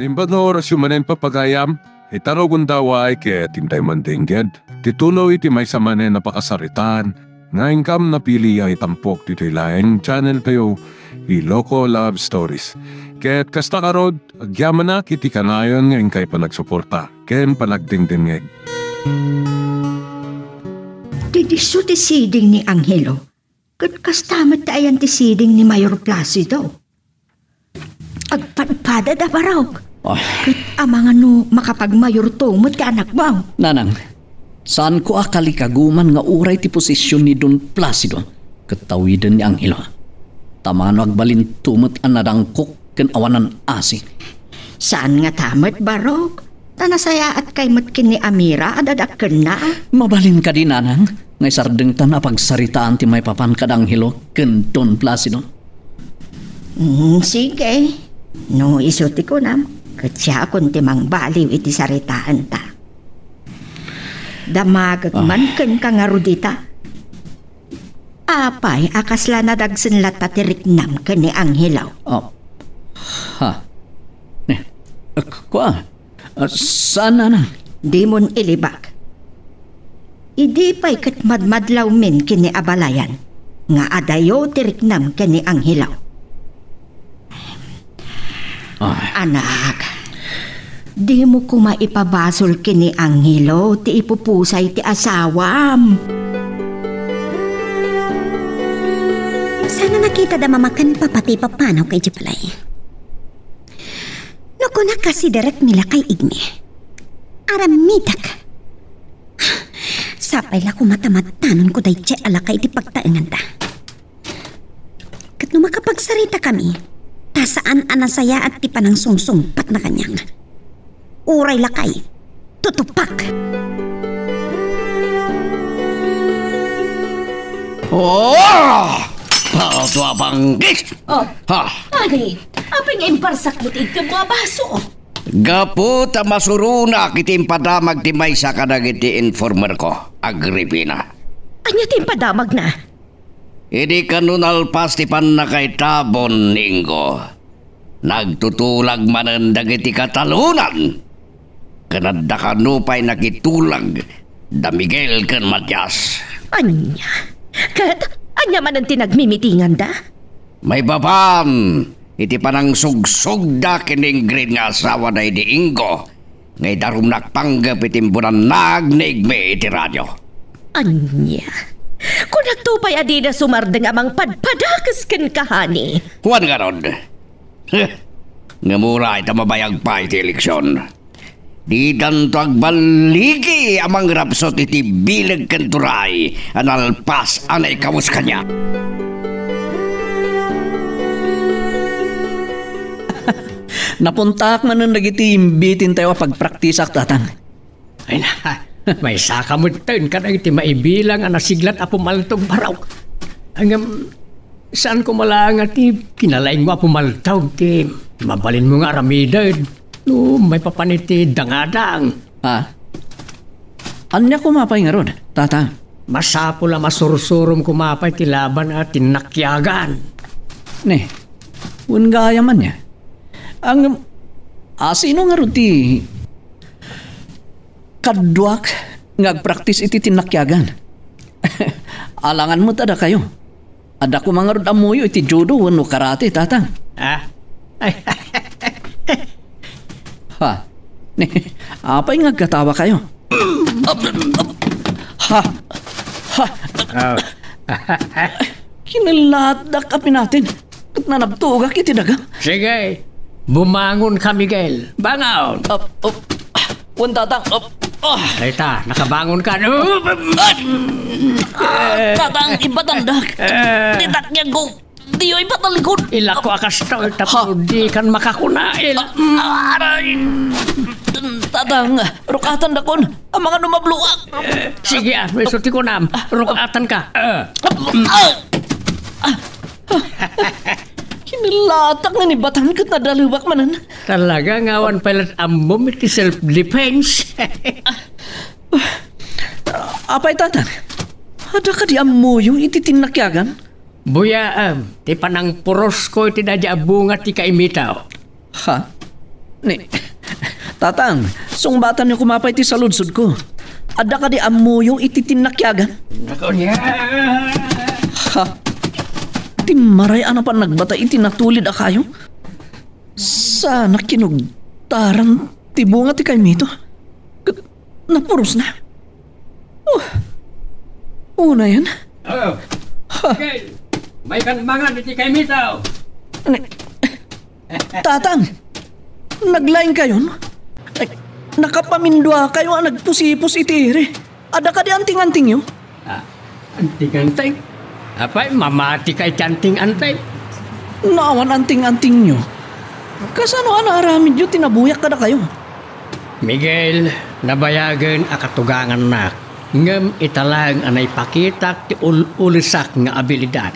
Nimbad na oras yung manen papagayam, itarogon daw ay kaya tintay mandingged. Titulo iti may sa manen napakasaritan, nga ingkam napili ay tampok dito ilayang channel kayo, Iloko Love Stories. Kaya't kasta karod, agyaman na kiti kanayon ngayon kay panagsuporta, ken panagdingdingeg. Didiso ti siding ni Angelo, kat kastamat tayan ti siding ni Mayor Placido. Agpadpada da baraw. Kat amang ano makapagmayor tumot ka anak mo. Nanang, saan ko akali kaguman nga uray ti posisyon ni Don Placido katawidan ni Angelo. Tamano agbalin tumot ang nadangkok ken awanan asi. Saan nga tamat barok? Tanasaya at kay matkin ni Amira adadakken na. Mabalin ka din, Nanang, ngay sardeng ta na pagsaritaan ti may papan kadang ken Don Placido. Sige. No isuti ko nam, katsa akong timang baliw iti saritaan ta. Damagag man ken ka nga rudita. Apay, akasla na dagsen lata tiriknam ken ni Angelo. Ha? Kwa? Saan, Nanang? Di mon ilibak. Idi pa'y kat madmadlaw min kini abalayan, nga adayo tiriknam ken ni Angelo. Anak, di mo ko maipabasol kini Angelo, ti ipupusay ti asawam. Sana nakita da mamakan papati papanaw kay Jipalay. No ko nakasiderek nila kay Igni. Aramitak. Sapay la ko matamatanon ko day tse ala kay ti pagtaengan ta. Kat no makapagsarita kami, tasaan anasaya at ti panang sungsungpat na kanyang. Uray lakay, tutupak. Tua banggis! Ani, aping imparsak mo ti mga baso. Gapo ta masuruna kitim padamag ti may sa kadagiti informer ko, Agripina. Anya ti padamag na? Idi kanunal pas ti panakay tabon, Ingo. Nagtutulag manen dagiti katalunan. Kanadda kanupay nakitulag da Miguel ken Matias. Anya? Anya man ang tinagmimitingan da? May babam, iti panang sugsug da kining green nga asawa na iti Ingo. Ngay darum nakpanggap itimbunan nagnigme iti radyo. Anya? Kung nagtupay adi na sumardeng amang padpadakas ken kahani. Juan Garod. Nga mura ita mabayag pa iti eleksyon. Di danto agbaligi amang rapsot iti bilag kenturay analpas anay kamus kanya. Napuntak man nung nagiti imbitin tayo pagpraktisak tatang. Ay na, may sakamutin ka na iti maibilang ang nasiglat apumaltog baraw. Hanggang saan ko malanga ti kinalaing mo apumaltog ti mabalin mo nga ramidan. No, may papaniti dangadang. Ha? Anya kumapay nga ron, tatang? Masapula masursurum kumapay ti laban at tinakyagan. Ne, gaya man niya. Ang sino nga ron ti kadwak ngagpraktis iti tinakyagan. Alangan mo tada kayo. Ada ko mga ron amuyo iti judo wano karate, tatang. Ah? Ha? Apay nga katawa kayo? Ha? Kinaladak kapin natin. At nanabtuga kiti daga. Sige, bumangon ka, Miguel. Bangon! Wan tatang. Rita, nakabangon ka. Tatang, ipatandak. Titak niya go. Diyo ipatalikod. Ila ko akas to, tapos di kan makakunail. Aray! Tatang, rukatan dakon. Ang mga numabluak. Sige, may suti ko na. Rukatan ka. Kinilatak na ni Batan kat nadalubak manan. Talaga ngawan palat ambom iti self-defense. Apay tatang? Ada ka di amuyo iti tinakyagan? Buya, ti panang puros ko iti dadya bunga ti kaimitaw. Ha? Ni, tatang, sungbatan niyo kumapay ti saludsod ko. Ada ka di amuyo iti tinakyagan. Ako niya. Ha? Di maray ano pa nagbata iti natulid a kayo? Sana kinugtaran ti bunga ti kaymito. Napuros na. Oh, una yan. Oh. Okay. May kanbangan iti kay Mitaw. Tatang, naglaing kayo? Ay, nakapamindwa kayo ang nagpusipos itiri. Ada ka di anting-anting yun? Anting-anting? Apay, mamati kay kanting-antay. Naawan anting-anting nyo. Kasano ang aramid yun tinabuyak ka na kayo? Miguel, nabayagan akatugangan na. Ngam italang anay pakitak ti ulisak nga abilidad.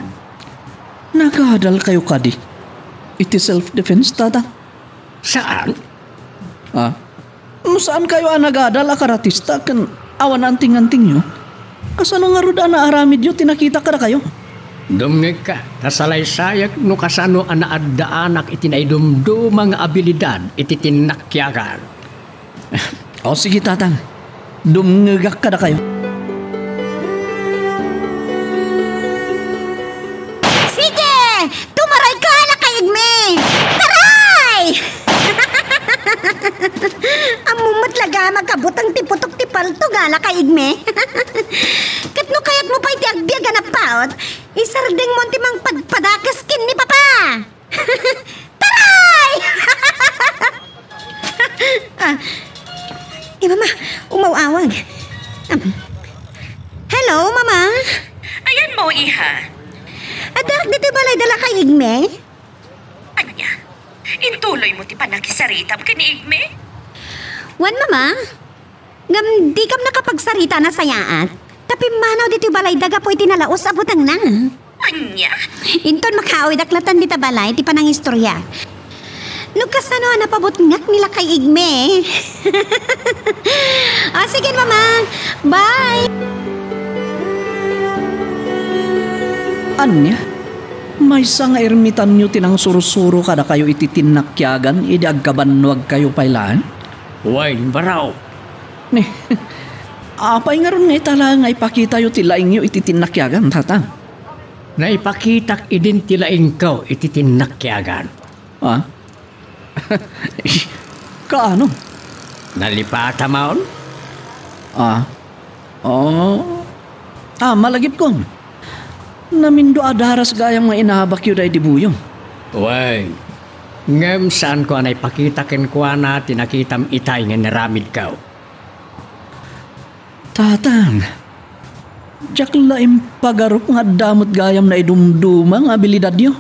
Nakahadal kayo kadi. Iti self-defense, tata. Saan? Ah? Saan kayo ang nagadal akaratista kan awan anting-anting nyo? Kasano nga ruda na aramid yun tinakita ka na kayo? Dumngeg ka, tasalaysayag no kasano ang naadaanak itinaidumdumang nga abilidad iti tinakyagan. O sige, tatang. Dumngegak ka na kayo. Sige! Tumaray ka na kayag me! Taray! Amumot laga magkabutang tiputok ti palto gala kayag me. Katno kayat mo pa iti agbiaga na paot, isardeng mo ti mang padpadakas kin ni papa. Taray! Mama, umawawag. Hello, mama? Ayan mo, iha. Adak, dito balay dala kay Igme? Anya, intuloy mo ti panakisaritam ka ni Igme? Wan, mama? Ngam, di kam nakapagsarita na sayaat. Tapi manaw dito balay daga po itinalaos abutang na. Anya, Inton makaoy daklatan dita balay, ti panang istorya. Lukas ano napabot ngak nila kay Igme. Sige, mama. Bye! Anya? May sang ermitan nyo tinang surusuro kada kayo iti tinakyagan, idi agkabanwag kayo pailaan? Uy, baraw. Ne, apay nga ron nga itala nga ipakita yo tilaing yo iti tinakyagan, tatang. Naipakitak idin tilaing kaw iti tinakyagan. Ha? Kaano? Nalipata maon? Malagip ko. Namindo adaras gayang mga inahabak yo dahi di buyo. Uy, ngam saan ko anay pakitakin ko na tinakitam itay nga naramid kaw. Tatang, jak laim pagarup nga damot gayam na idumdumang abilidad nyo.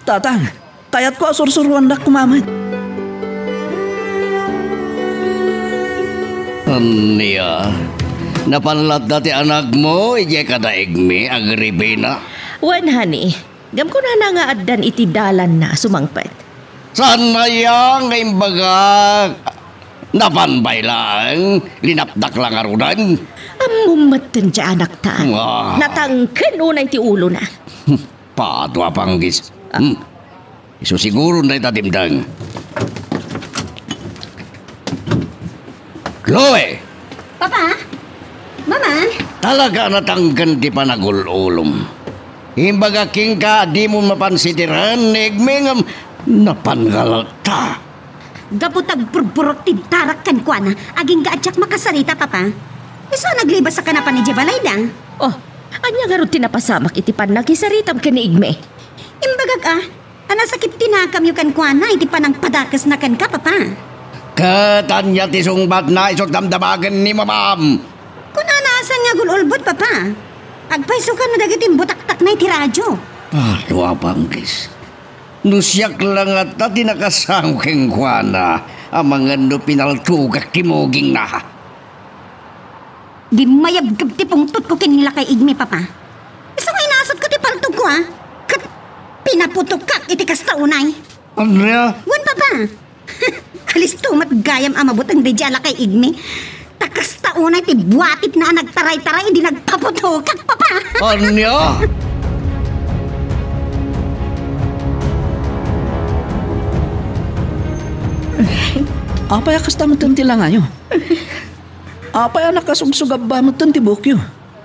Tatang, kayat ko asursuruan dak kumamat. Anya, napanlat dati anak mo, ije kadaig mi, agribe na. Wan, honey. Gam ko na nga addan iti dalan na sumangpet. Saan na yang imbaga? Napanbay lang, linapdak lang arudan. Amumatan dya anak ta. Ah. Natangken unay ti ulo na. Patwa panggis. Iso siguro na itadimdang. Chloe! Papa? Mama? Talaga natanggan ti panagululom. Imbaga king ka, di mo mapansitiran, negmengam, napangalata. Gaputag purpurok tintarak kan kwa na, aging gaadyak makasarita, papa. Iso naglibas sa kanapan ni Jebalayda. Oh, anya nga ron tinapasamak iti panakisaritam ka ni Igme. Imbagag anasakit tinakam yu kan kwa na, iti panang padakas na kan ka, papa. Katanya ti sungbat na isot damdamagan ni mamam. Kung anaasan nga gululbot, papa. Agpaysukan na dagitin butaktak na iti radyo. Patwa panggis. Nusyak lang at tinakasang keng kwa na, amang ano pinaltugak timoging na. Di mayabgab ti pungtot ko kinila kay Igme, papa. Isa ko inasot ko ti paltog ko, Kat pinaputok kak iti kastaunay. Ano? Wan, papa. Alis tumat gayam amabot ang dedyala kay Igme. Takastaunay ti buwatit na nagtaray-taray, di nagpaputok kak, papa. Ano? Apay kasta mo tila ngayo. Apay nakasugsugab ba mo tibukyo?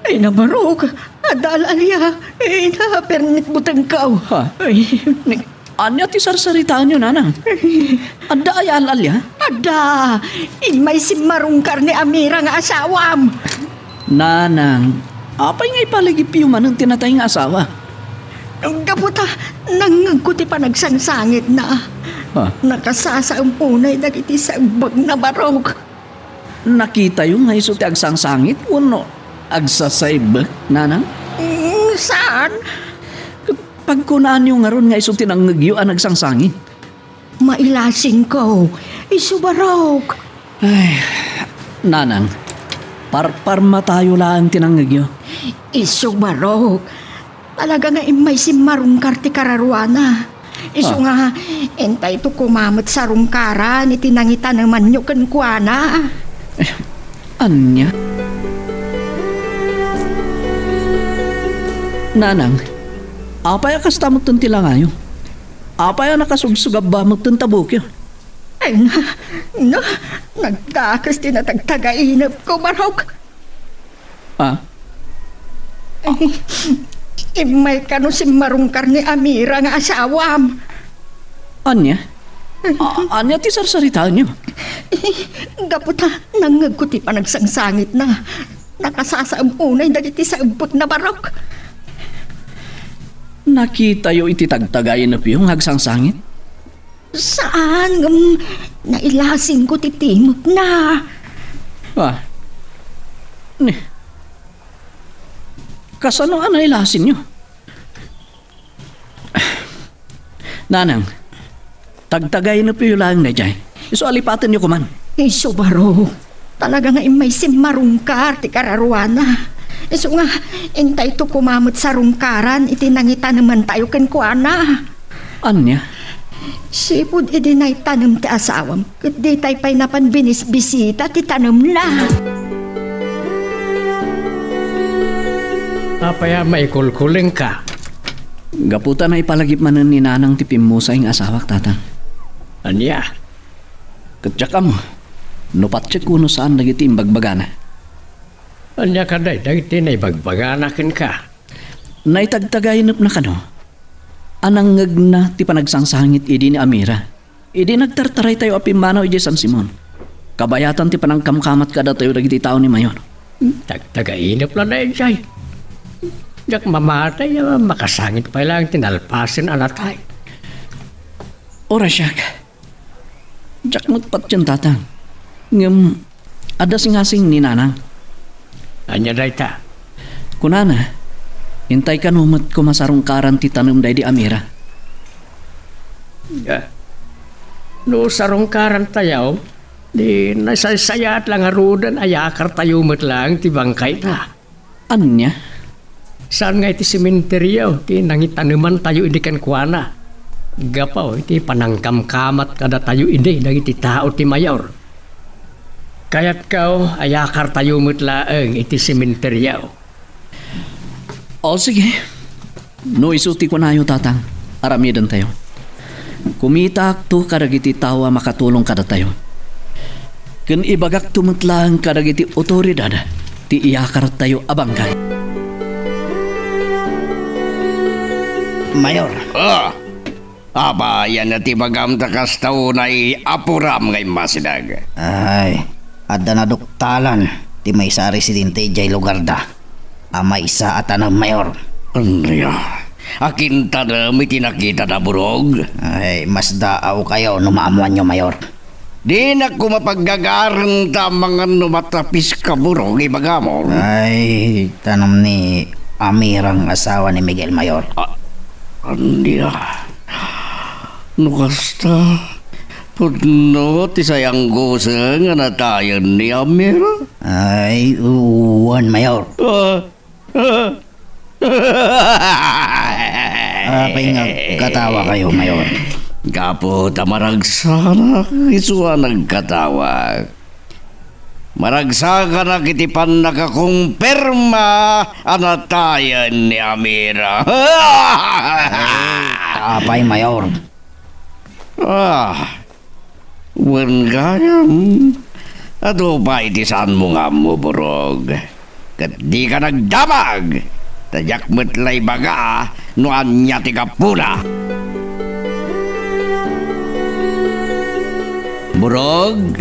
Ay nabarog, adal alya, ay napernit butang kao. Ha? Ay, Anya ti sarsaritaan yun, nanang? Adda ay alalya? ada, imay si marungkar ni Amira nga asawam. Nanang, apay nga ipaligip yung manang tinatay nga asawa. Ang kaputa, nangagkuti pa nagsangsangit na. Ha? Nakasasa ang punay dagiti sa bag na barog. Nakita yung nga iso ti agsangsangit, uno, agsasaib, nanang? Saan? Pagkunaan yung nga ron nga iso tinanggagyo ang agsangsangit. Mailasing ko, isubarog. Ay, nanang, parparma tayo lang tinanggagyo. Isubarog. Talaga nga imay si marungkar ti kararuana. Isu nga, entay to kumamot sa rungkaran, itinangita naman nyo kan kuana. Anya? Nanang, apay kasta mo tila ngayo? Apay nakasugsugab ba mo tabukyo? Ay nagtakas din na tagtagainap ko, barog. Ah? Ay, imay kano si marungkar ni Amira nga asawam. Anya? Anya ti sarsaritaan nyo? Gaputa, nangagkuti pa nagsangsangit na. Nakasasaam unay dagiti sa ubot na barok. Nakita yo iti tagtagayin na piyong hagsangsangit? Saan? Nailasing ko ti timot na. Ah? Ni? Kasano ang nailasin nyo? Nanang, tagtagayin na piyo lang na dyan. Iso alipatan nyo kuman. Iso baro, talaga nga imay si marungkar ti kararuana. Iso nga, intay to kumamot sa rungkaran, itinangita naman tayo kan kuana. Anya? Sipod idinay tanam ti asawam, kat di tay pa'y napan binisbisita ti tanam na. Apaya may kulkuling ka. Gaputan na ipalagip manan ni nanang ti pimusa yung asawak tatang. Anya? Katsak mo, nupatsik kuno saan nagiti imbagbagana. Anya ka day, dagiti na ibagbaganakin ka. Naitagtagainap na kano, anang ngag na ti panagsangsangit idi ni Amira. Idi nagtartaray tayo apimanaw iji San Simon. Kabayatan ti panangkamkamat kada tayo dagiti tao ni Mayor. Tagtagainap lang na yun siya. Yak mamatay, makasangit pa lang tinalpasin anatay. Ora siyak. Jak matpat yan tatang. Ngam, ada singasing ni nanang. Anya day ta? Kunana, hintay ka numat kumasarong karan ti tanong day di Amira. No sarong karan tayaw, di nasaysayat lang arudan ayakar tayo lang ti bangkay ta. Anya? Saan nga iti sementeryo, ti nangitanuman tayo indikan kuana. Gapaw, iti panangkamkamat kada tayo indi, dagiti tao ti mayor. Kaya't kao, ayakar tayo mutlaang iti sementeryo. O sige, no isuti ko na yung tatang, aramidan tayo. Kumita to karagiti tawa makatulong kada tayo. Kun ibagak tumutlang karagiti otoridad, ti iyakar tayo abangkay. Mayor. Aba, yan na tibagam takas tao na apuram ngay masidag. Ay, adda na duktalan. Ti may sa residente jay lugar da. Ama isa at anang mayor. Ano akin tanam itinakita na burog. Ay, mas daaw kayo numaamuan nyo, mayor. Di na ko mapaggagaran ta mga numatapis ka burog, ibaga mo. Ay, tanam ni Amirang asawa ni Miguel, mayor. Andiya. Nukasta. Pudno, ti sayang gusa nga natayan ni Amira. Ay, uwan, mayor. Apay nga katawa kayo, mayor. Gapo tamaragsana, isuwa nagkatawa. Maragsaga na kitipan nakakumpirma anatayan ni Amira. Apay, mayor. Wan gayam. Ato pa itisan mo nga mo, Burog. Kat di ka nagdamag. Tadyak metlay baga, no anya ti kapuna. Burog,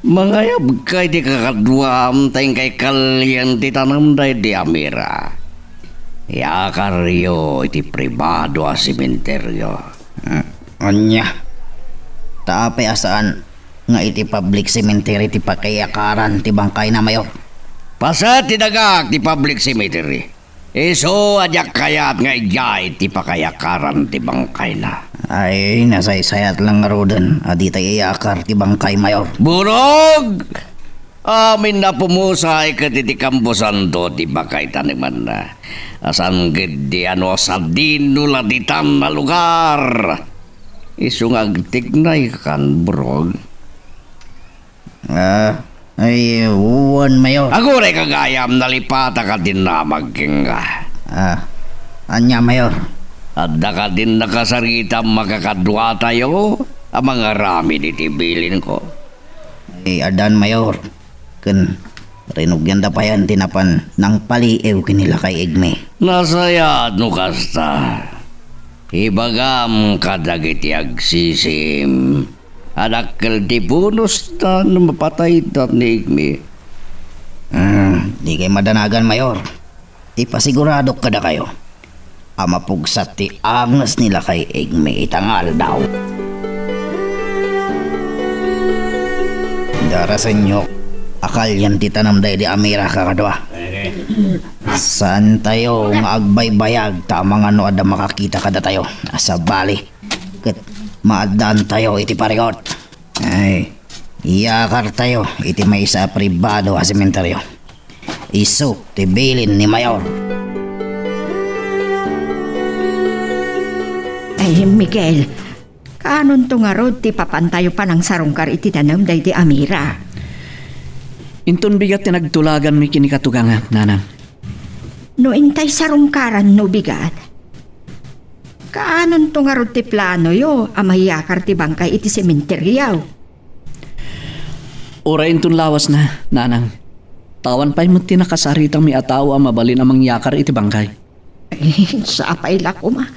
mangayab kay di kakadwam tayong kay kalyan ti tanam day di Amira. Yakaryo iti pribado a simenteryo. Anya. Taapay asaan nga iti public cemetery ti pakayakaran ti bangkay na mayor. Pasa ti dagak ti public cemetery. Iso adyak kayat nga ijay ti pakayakaran ti bangkay na. Ay, nasaysayat lang nga rodan. Adi tayo iyakar ti bangkay mayor. Burog! Amin na pumusay ka ti kambusan to ti bakay taniman na. Asan gidi ano sa dinuladitan na lugar. Isungag tignay kan, Burog. Ay, uwan mayor. Agure kagayam nalipata ka din na magkinga. Anya mayor. At ka din nakasarita makakadwa tayo ang mga rami ditibilin ko. Ay, adan mayor. Kan rinugyan da pa yan tinapan ng paliew kinila kay Igme. Nasaya no kasta. Ibagam kadagiti agsisim. Adakkel di bonus ta mapatay ta ni Igme. Di kay madanagan mayor. Ipasigurado kada kayo. Amapugsat ti angas nila kay Igme itangal daw. Darasan nyo, akal yan ti tanam day di Amira kakadwa. Saan tayo nga agbaybayag tamang ano ada makakita kada tayo. Asa bali. Kat maadaan tayo iti parigot. Ay, iyakar tayo iti may sa pribado a sementeryo. Iso ti bilin ni mayor. Ay, Miguel, kanon to nga rod ti papantayo pa ng sarungkar iti tanam day di Amira. Inton bigat ti nagtulagan mi kinikatugang nanang. No intay sarungkaran no bigat. Kaanon to nga rod ti plano yo, amayakar ti bangkay iti sementeryaw. Ora inton lawas na, nanang. Tawan pa'y mo tinakasaritang mi ataw ang mabalin amang yakar iti bangkay. Ay, sa apay lako ma.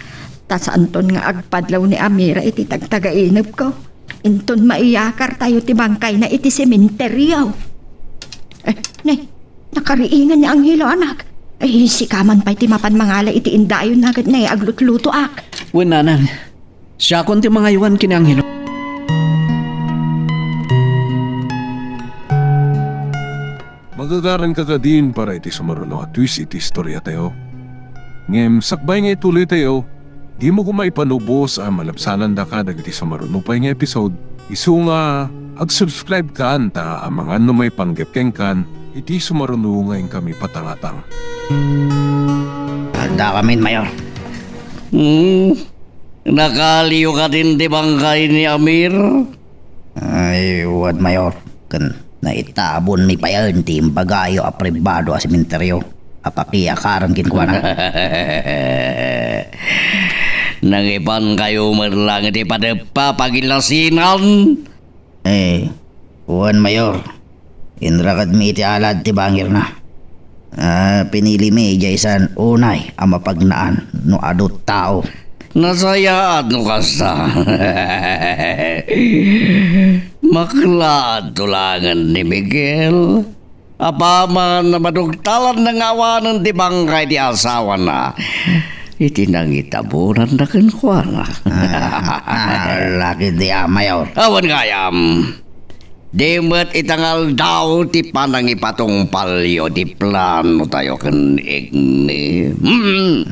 Tas anton nga agpadlaw ni Amira iti tagtagainip ko. Inton maiyakar tayo ti bangkay na iti sementeryaw. Nakariingan ni Anghelo anak. Ay, si kaman pa'y ti mapan mangala iti indayon agad na aglutluto ak. Wen nanang, siya kon ti mga iwan kini Anghelo. Magagaran ka din para iti sumarulo at twist iti istorya tayo. Ngem, sakbay nga ituloy tayo. Di mo kumaipanubos ang malapsanan da ka dagiti sumarunupay nga episode. Isu nga, ag-subscribe ka anta ang mga ano may panggepkeng kan, iti sumarunungayin kami patangatang. Handa kami mayor. Nakaliyo ka din di bangkay ni Amir? Ay, uwan mayor. Kan naitabon mi payan ti imbagayo a pribado a sementeryo. Apakiyakaran kinkwana. Nangipan kayo merlang iti padepa pagilasinan. Uwan mayor. Inrakad mi iti alad ti bangir na. Pinili mi jaysan unay ang mapagnaan no adot tao. Nasayaan no kasta. Maklaad tulangan ni Miguel. Apaman na madugtalan ng awanan di bangkay di asawa na. Itinangitabunan na kinkwana. Laki di mayor. Awan kayam. Di mo't itangal daw ti panangipatong palyo di plano tayo kan Igme.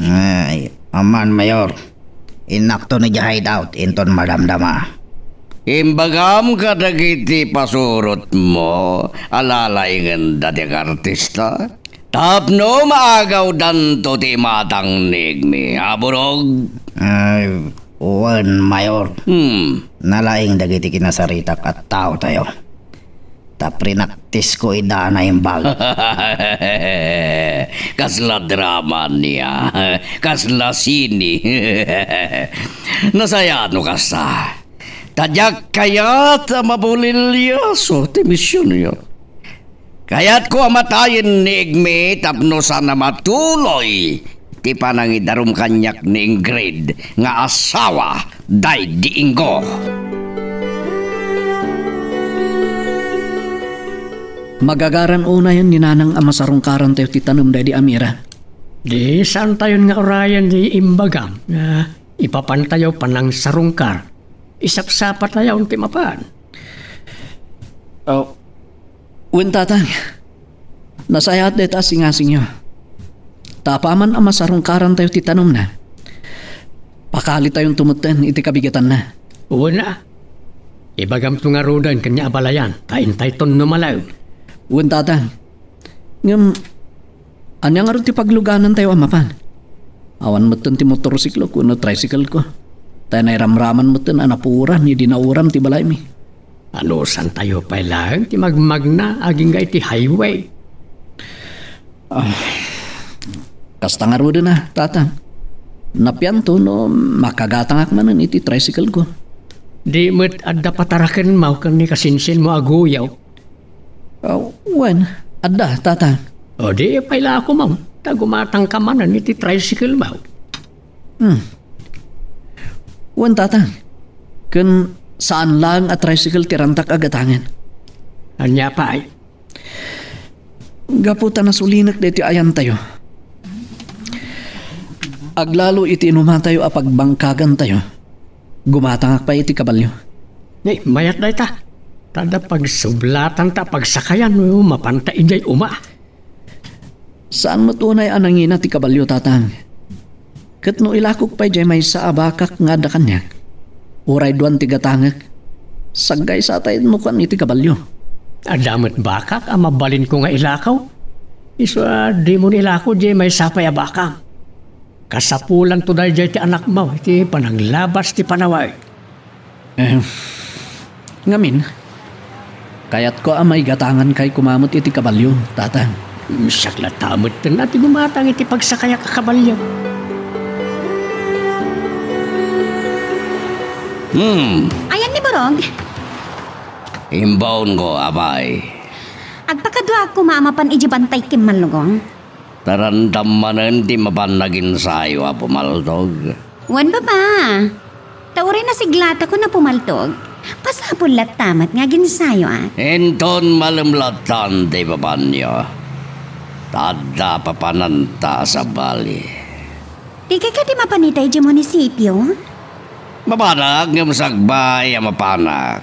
Ay, aman mayor. Inakto ni hideout inton madamdama. Imbagam ka dagiti pasurot mo, alalay nga dating artista. Tapno maagaw danto ti matang Igme, Burog. Ay, uwan mayor. Nalaing dagiti kinasaritak at tao tayo. Taprinaktis ko idana yung bag. Kasla drama niya. Kasla sini. Nasaya no kasta. Tadyak kayat mabulilyoso ti misyon niyo. Kaya't ko amatayin ni Igme tapno sana matuloy ti panangidarum kanyak ni Ingrid nga asawa day diinggo. Magagaran una yan ni Nanang amasarungkaran tayo ti tanom day di Amira. Di saan tayo nga orayan di imbagam na ipapantayaw panang sarungkar. Isapsapat tayo ang timapan. Oh, wen tatang, nasayat deta singasing nyo. Tapaman ang masarungkaran tayo ti tanom na. Pakali tayong tumutan iti kabigatan na. Una, ibagam to nga rodan kanya abalayan, kaintay ton numalaw. Wen tatang, ngam, anyang aron ti pagluganan tayo amapan. Awan matan ti motorsiklo ko no tricycle ko. Tayo na iramraman matan anapuran ni dinauram ti balay mi. Ano san tayo pa lang, ti magmagna, aging ga iti highway. Kasta nga roda na, tatang. Napyan to no makagatangak manan iti tricycle ko. Di mo't adda patarakan mo kan ni kasinsin mo aguyaw. Wen, adda, tatang. O di paila ako mo, tagumatang kamanan iti tricycle mo. Wen, tatang. Kun saan lang at tricycle tirantak agatangan. Anya pa ay. Gaputa na sulinak deti ayan tayo. Aglalo iti inuman tayo apagbangkagan tayo. Gumatangak pa iti kabalyo. Ni, mayat na ita. Tada pagsublatan ta pagsakayan mo mapantain jay uma. Saan mo tunay anangina ti kabalyo, tatang? Kat no ilakok pa jay may sa abakak nga da kanyak. Uray duwan ti gatangak. Sagay sa tayo mo kan iti kabalyo. Adamat bakak ang mabalin ko nga ilakaw. Iswa di mo nilakaw jay may sapay abakang. Kasapulan to dahil jay ti anak mo. Iti pananglabas ti panaway. Ngamin, kayat ko amay gatangan kay kumamot iti kabalyo, tatang. Sakla tamot na ti gumatang iti pagsakaya kakabalyo. Ayan ni Borong. Imbaon ko, abay. Agpakadwa ko mamapan ijibantay kim manlugong. Tarandam manan ti mapanagin sayo a pumaltog. Wan ba ba? Taurin na siglata ko na pumaltog. Pasapon lat tamat nga ginsayo ah. Enton malamlatan ti babanyo. Tada papananta sa bali. Di ka di mapanitay di munisipyo? Mapanag ng sagbay ang mapanak.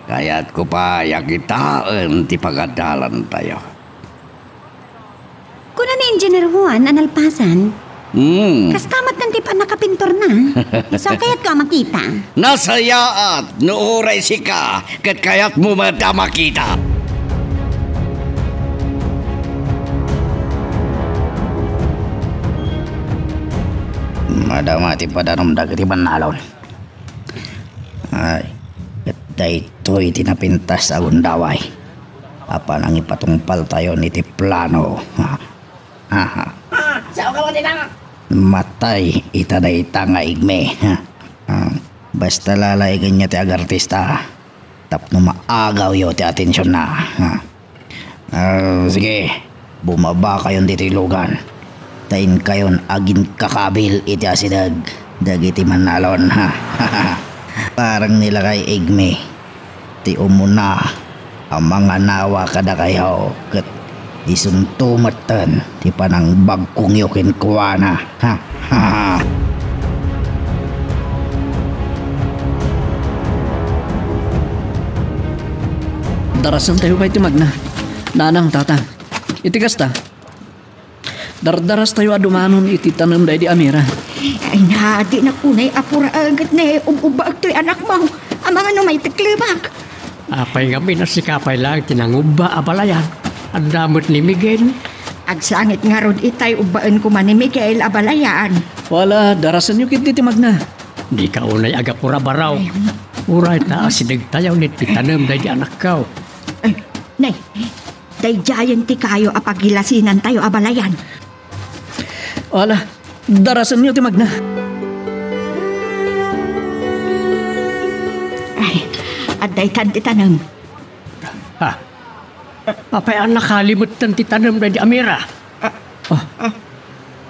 Kaya't ko pa yakitaan ti pagadalan tayo. Kuna ni Engineer Juan analpasan. Kaskamat ng ti pa nakapintor na. So kaya't ka makita. Nasayaat no oray sika kat kaya't mo mata makita. Madamati pa danom dagiti banalon. Ay, katay to'y tinapintas sa gundaway. Apa nang ipatungpal tayo niti plano. Matay itaday nga Igme. Basta lalay ganyan ti agartista. Tapno maagaw yo ti atensyon na. Sige, bumaba kayon dito ilugan. Tain kayon agin kakabil iti asidag. Dagiti manalon ha. Parang nila kay Igme. Ti umuna ang mga nawa kada kayo. Kat isuntumatan ti panang bagkong yukin kuwana. Ha. Darasan tayo pa iti magna. Nanang, tatang. Iti kasta. Dardaras tayo adumanon iti tanam day di Amira. Ay na, di na kunay apura agad na ubag to'y anak mo. Ang mga no may tiklibak. Apay nga minasikapay lang tinangubba abalayan. Ang damot ni Miguel. Agsangit nga rod itay ubaan ko man ni Miguel Abalayaan. Wala, darasan nyo kiti ti magna. Di ka unay aga pura baraw. Uray na asinig tayaw nit pitanam day di anak kao. Ay, nay, day giant ti kayo apagilasinan tayo Abalayan. Wala, darasan nyo ti magna. Aday ti tanam. Ha? Apay ang nakalimutan ti tanam na di Amira.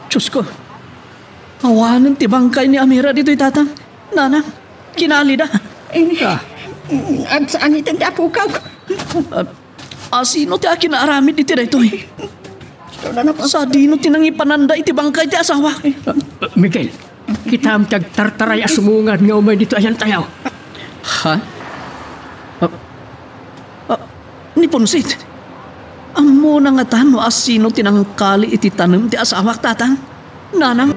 Diyos ko. Awanan ti bangkay ni Amira dito'y tatang. Nanang, kinali na. At saan itan ti apukaw? Asino ti akin na aramid iti na ito eh. Sa dino tinangipananda iti bangkay ti asawa. Miguel, kita am tagtartaray asumungan nga umay dito ayan tayaw. Ha? Ni Ponsit, amo na nga tano asino tinangkali iti tanem ti asawak tatang. Nanang.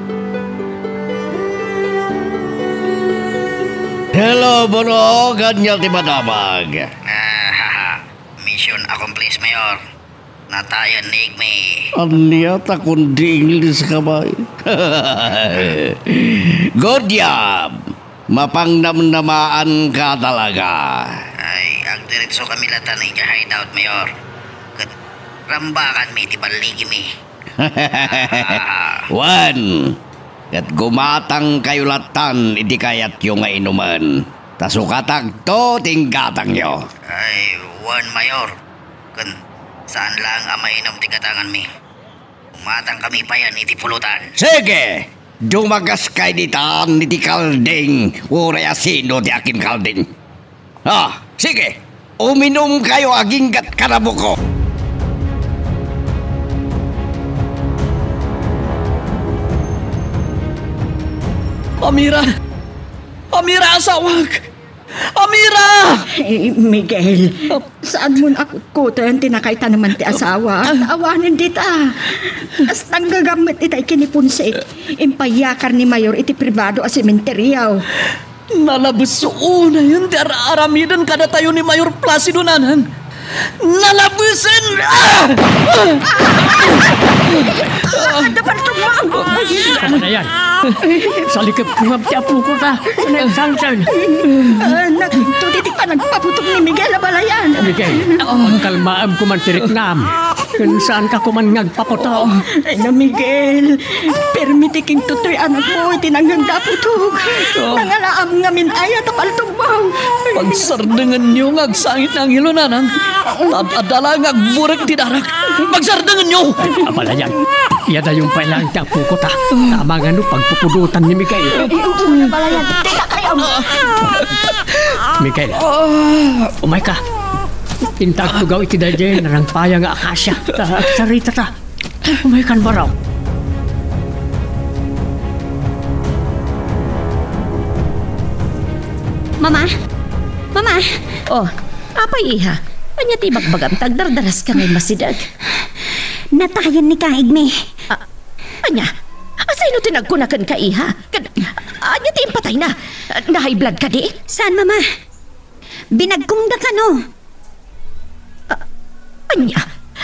Hello, Bono. Ganyan ti madamag. Mission accomplished, Mayor. Natayan ni Igme. Aliyat akong di English ka ba? Good job! Mapangnamnamaan ka talaga. Ay, ang diretso kami latan ni hideout, Mayor. Kat rambakan mi, ti baligi mi. One, at gumatang kayo latan, iti kayat yung nga inuman. Tasukatag to, tinggatang nyo. Ay, one, Mayor. Kan, saan lang ang mainom ti katangan mi? Umatang kami pa yan, iti pulutan. Sige! Dumagas kay ditan, iti kalding. Uray asino ti akin kalding. Sige! Uminom kayo aginggat karabuko. Amira! Amira, asawag! Amira! Miguel, saan mo nakukutan tinakayta naman ti asawa? Awanin dita. As tanggagamit itay kinipunsi. Impayakar ni Mayor iti privado a sementeryaw. Nalabuso na yun, ti aramidan kada tayo ni Mayor Placido Nanang. Nalabusan! Dapat tumang! Tama na yan. Sa likap kumab ti apo ko ta. Nagsangsan. Nagtuditik pa nagpaputok ni Miguel Abalayan. Miguel, ang kalmaam ko man tiriknam. Kung saan ka kuman ngagpapotaw. Ay na Miguel, permitiking tutoy anak mo itinanggang daputok. Nangalaam ngamin ayat apaltog mo. Pagsardangan niyo ngagsangit ng ilo, Nanang. Adala ngagburek ti darak. Pagsardangan niyo! Abala yan. Yada yung pailang ti apo ko ta. Tama nga no pagpupudutan ni Miguel. Abalayan, teka kayo. Miguel, umay ka. Tintag tugaw iti dadya narangpaya nga akasya. Sarita ta. Umay kan baraw. Mama? Mama? Oh, apay iha. Anya ti bagbagam tagdardaras ka ngay masidag. Natayan ni Kang Igme. Anya, asayno tinagkunakan ka iha? Anya ti impatay na. Na-high blood ka di? Saan, Mama? Binagkungda ka, no? Anya,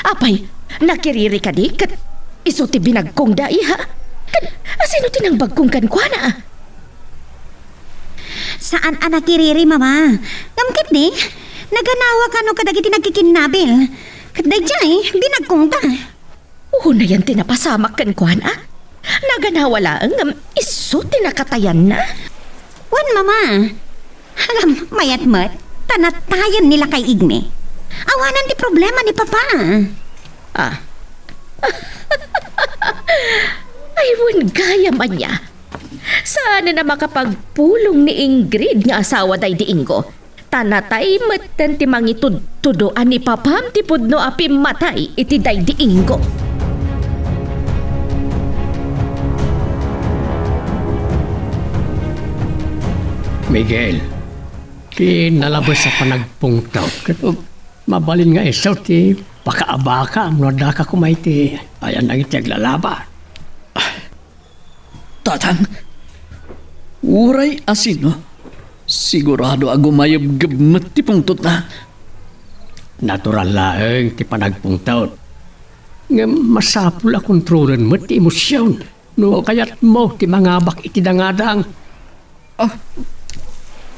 apay, nakiriri ka di? Kat iso ti binagkong da iha? Kat asayno tinangbagkong kan kwa na? Saan anak kiriri, Mama? Ngamkit ni? Naganawa ka no kadagiti nagkikinabil. Kadagjay, binagkungda. Oo na yan tinapasamak kan kwa na? Naganawa lang, iso tinakatayan na? Wan, Mama. Hangam, mayat-mat, tanatayan nila kay Igme. Awanan di problema ni Papa. Ay, wan gaya man niya. Sana na makapagpulong ni Ingrid nga asawa day di Ingo. Tanatay matan ti mangituduan ni Papam ti pudno api matay iti day di Ingo. Miguel, kinalabas sa panagpungtaw. Mabalin nga isaw ti pakaabaka amnoda ka kumay ti ayan ang iti aglalaba. Tatang, uray asino. Sigurado agumayab gabmat ti pungtot na. Natural lang ti panagpungtaw. Nga masapul a kontrolan mo ti emosyon. No kayat mo ti mangabak iti dangadang.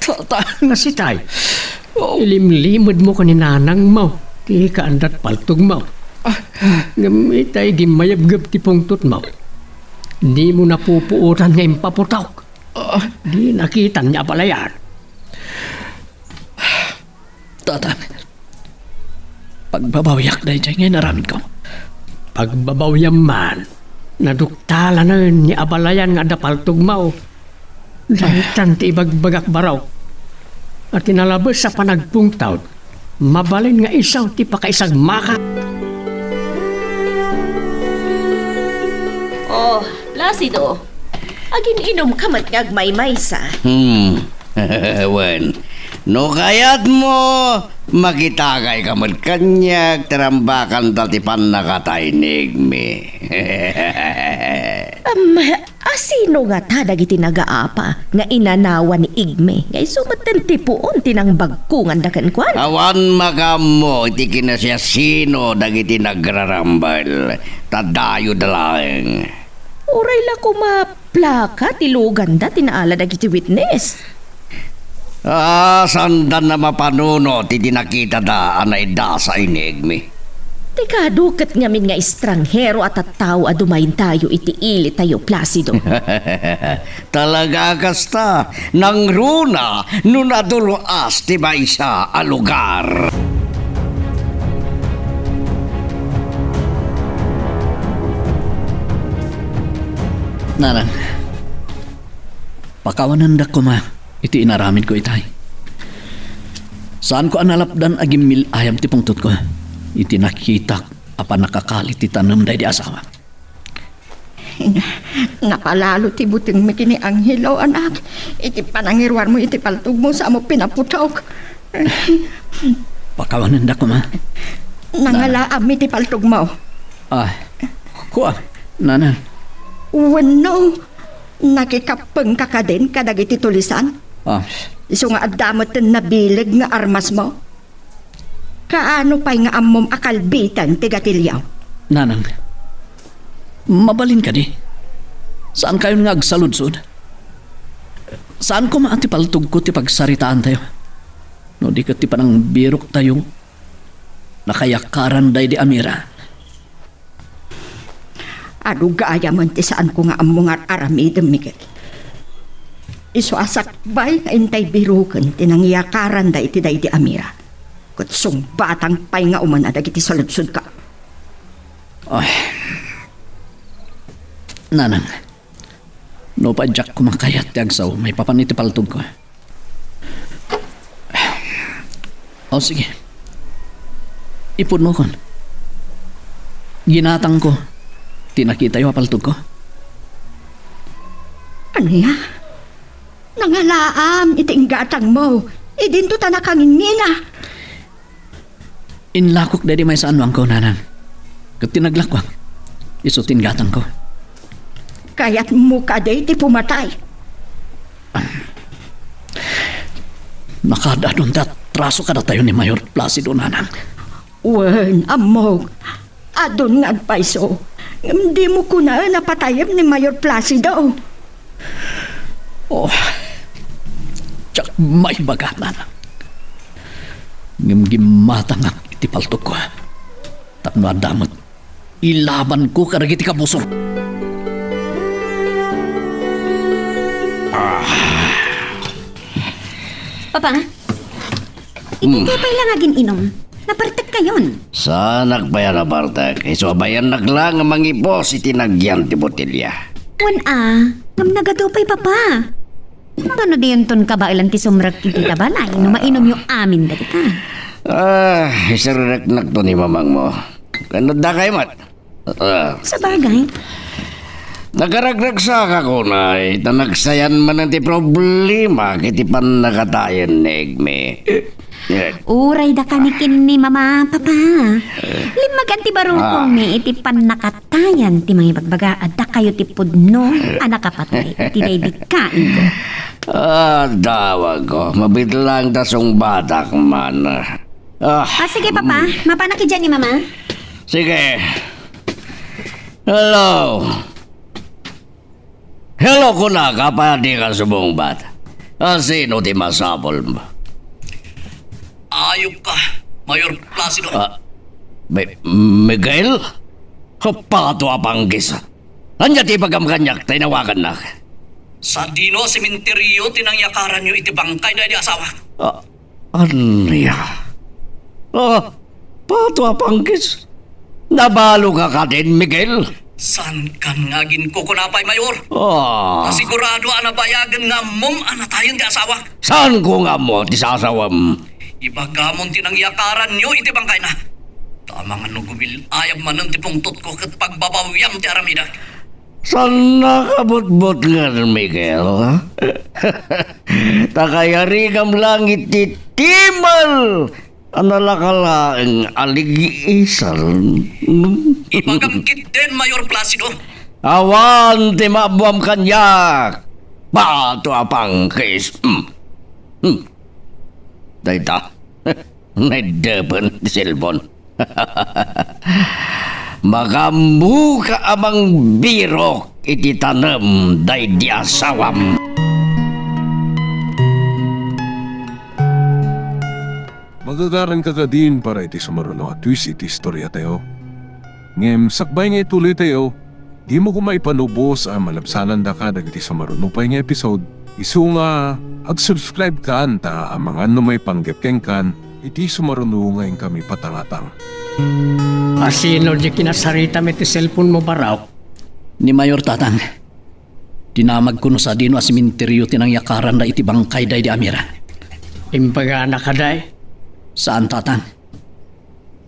Tatang, Nasitay, ilimlimod mo ka ni nanang mo. Ti kaandat paltog mo. Ngamitay gimayab-gab ti pungtot mo. Di mo napupuutan nga impaputaw. Di nakita niya pala yan. Tatang, pagbabawyak dahil dyan ngayon naramid ko. Pagbabawyam man, naduktala na ni abalayan nga dapal tugmaw. Dahitan ti ibagbagak baraw. At tinalabas sa panagpungtaw, mabalin nga isaw ti pakaisag maka. Oh, Placido. Agin inom ka mat ngagmaymay sa. Wen, no kayat mo, makitagay ka man kanyag, tarambakan tatipan nakataynig mi. Asino nga ta dagiti nagaapa nga inanawa ni Igme nga isumatan tipuon tinang bagkungan dakan kwan. Awan makamo, iti kinasya sino dagiti nagrarambal, tadayo dalaeng. Uray la kumaplaka tilugan da tinaala dagiti witness. Sandan na mapanuno, titi nakita da anay da sa inig mi. Teka, duket ngamin nga estranghero at tattao adumayin tayo iti ili tayo, Placido. Talaga kasta, nang runa, nunaduluas ti ba isa a lugar. Nanang, pakawanan da ko ma, iti inaramin ko itay. Saan ko analapdan agim mil ayam ti pungtot ko? Iti nakita apa nakakalit ti tanam day di asawa. Napalalo ti buting mi kini Angelo, anak. Iti panangirwar mo, iti paltog mo sa amo pinaputaw. Pakawanan da ko ma. Nangalaam mi ti paltog mo. Kuha, nanang. Wano, nakikapeng ka ka din kadagiti tulisan. Iso nga adamot na bilig nga armas mo. Kaano pa'y nga amom akalbitan tigatilyaw? Nanang, mabalin ka di. Saan kayo nga agsaludsod? Saan ko maati paltog ko ti pagsaritaan tayo? No di ka ti panang birok tayo nakayakaran day di Amira. Ado gaya man ti saan ko nga among aramidem, Miguel. Iso asakbay nga intay birukan tinangyakaran day ti day di Amira. Kutsong batang pay nga umanadag iti saludsod ka. Nanang, no pa jak kumakayat ti agsaw, may papaniti paltog ko. Sige. Ipon mo kon. Ginatang ko. Tinakita yung paltog ko. Ano ya? Nangalaam iti inggatang mo. Idinto ta nakangingina. Inlakok dadi may saan wang ko, nanang. Kat tinaglakwang, isutin gatang ko. Kaya't mo ka day ti pumatay. Nakadadon dat traso kada tayo ni Mayor Placido, nanang. Wen, amog. Adon nga agpaiso. Hindi mo ko na napatayam ni Mayor Placido. Tsak may baga, nanang. Ngimgimatang ang itipaltok ko. Tapno adamot, ilaban ko karagiti kabusong. Papa, iti pa'y lang agin inom. Napartek kayon. Sanak pa yan na Bartek. Iso bayan naglang ang mangipos itinagyan ti botilya. Ngam nagadupay papa. Ano diyon ton kabailan ti sumrak iti tabalay no mainom yung amin dati ka. Isarek to ni mamang mo. Kano da kayo mat? Sa bagay. Nagaragdag sa ako na itanagsayan man ang ti problema kiti pan nakatayan ni Igme. Uray da kanikin ni mama, papa. Limag ti barukong ni iti pan nakatayan ti mga bagbaga adda kayo ti pudno anak kapatay ti daydikain ko. Dawag ko. Mabitlang tasong batak man. Sige papa, mapanaki dyan ni mama. Sige. Hello. Hello ko na kapadi ka subong bat. Sino ti masabol mo? Ayok ka, Mayor Placido. Miguel? Pato apanggis. Anya ti pagamkanyak, tinawagan na. Sa dino sementeryo tinangyakaran nyo iti bangkay na di asawa. Ano ya? Patwa pangkis. Nabalo ka din, Miguel. San kan ngagin ko kunapay, Mayor? Sigurado anabayagan nga mong anatayon di asawa. Saan ko nga mo, ti sasawam? Ibagamon tinangyakaran nyo iti bangkay na. Tama nga no gumil ayab man ang tipungtot ko kat pagbabawyam ti aramida. Saan nakabot-bot nga, Miguel? Takayari kam langit ti timal. Analakalaang aligisal. Ipagamkit din, Mayor Placido. Awan, ti mabuam kanyak. Bato apang kis. Dayta. Naidapan ti silbon. Magambu ka amang birok iti tanem day di asawam. Magagaran ka din para iti sumaruno at twist iti istorya tayo. Ngem, sakbay nga ituloy tayo, di mo kumaipanubos ang malabsanan da ka iti sumaruno pa nga episode. Isu nga, ag-subscribe ka anta ang mga may panggapkeng kan, iti sumaruno ngayon kami patangatang. Asino di kinasarita mo iti cellphone mo ba raw? Ni Mayor Tatang, dinamag ko no sa dino a simenteryo tinangyakaran na iti bangkay day di Amira. Imbaga na kaday. Saan, Tatang?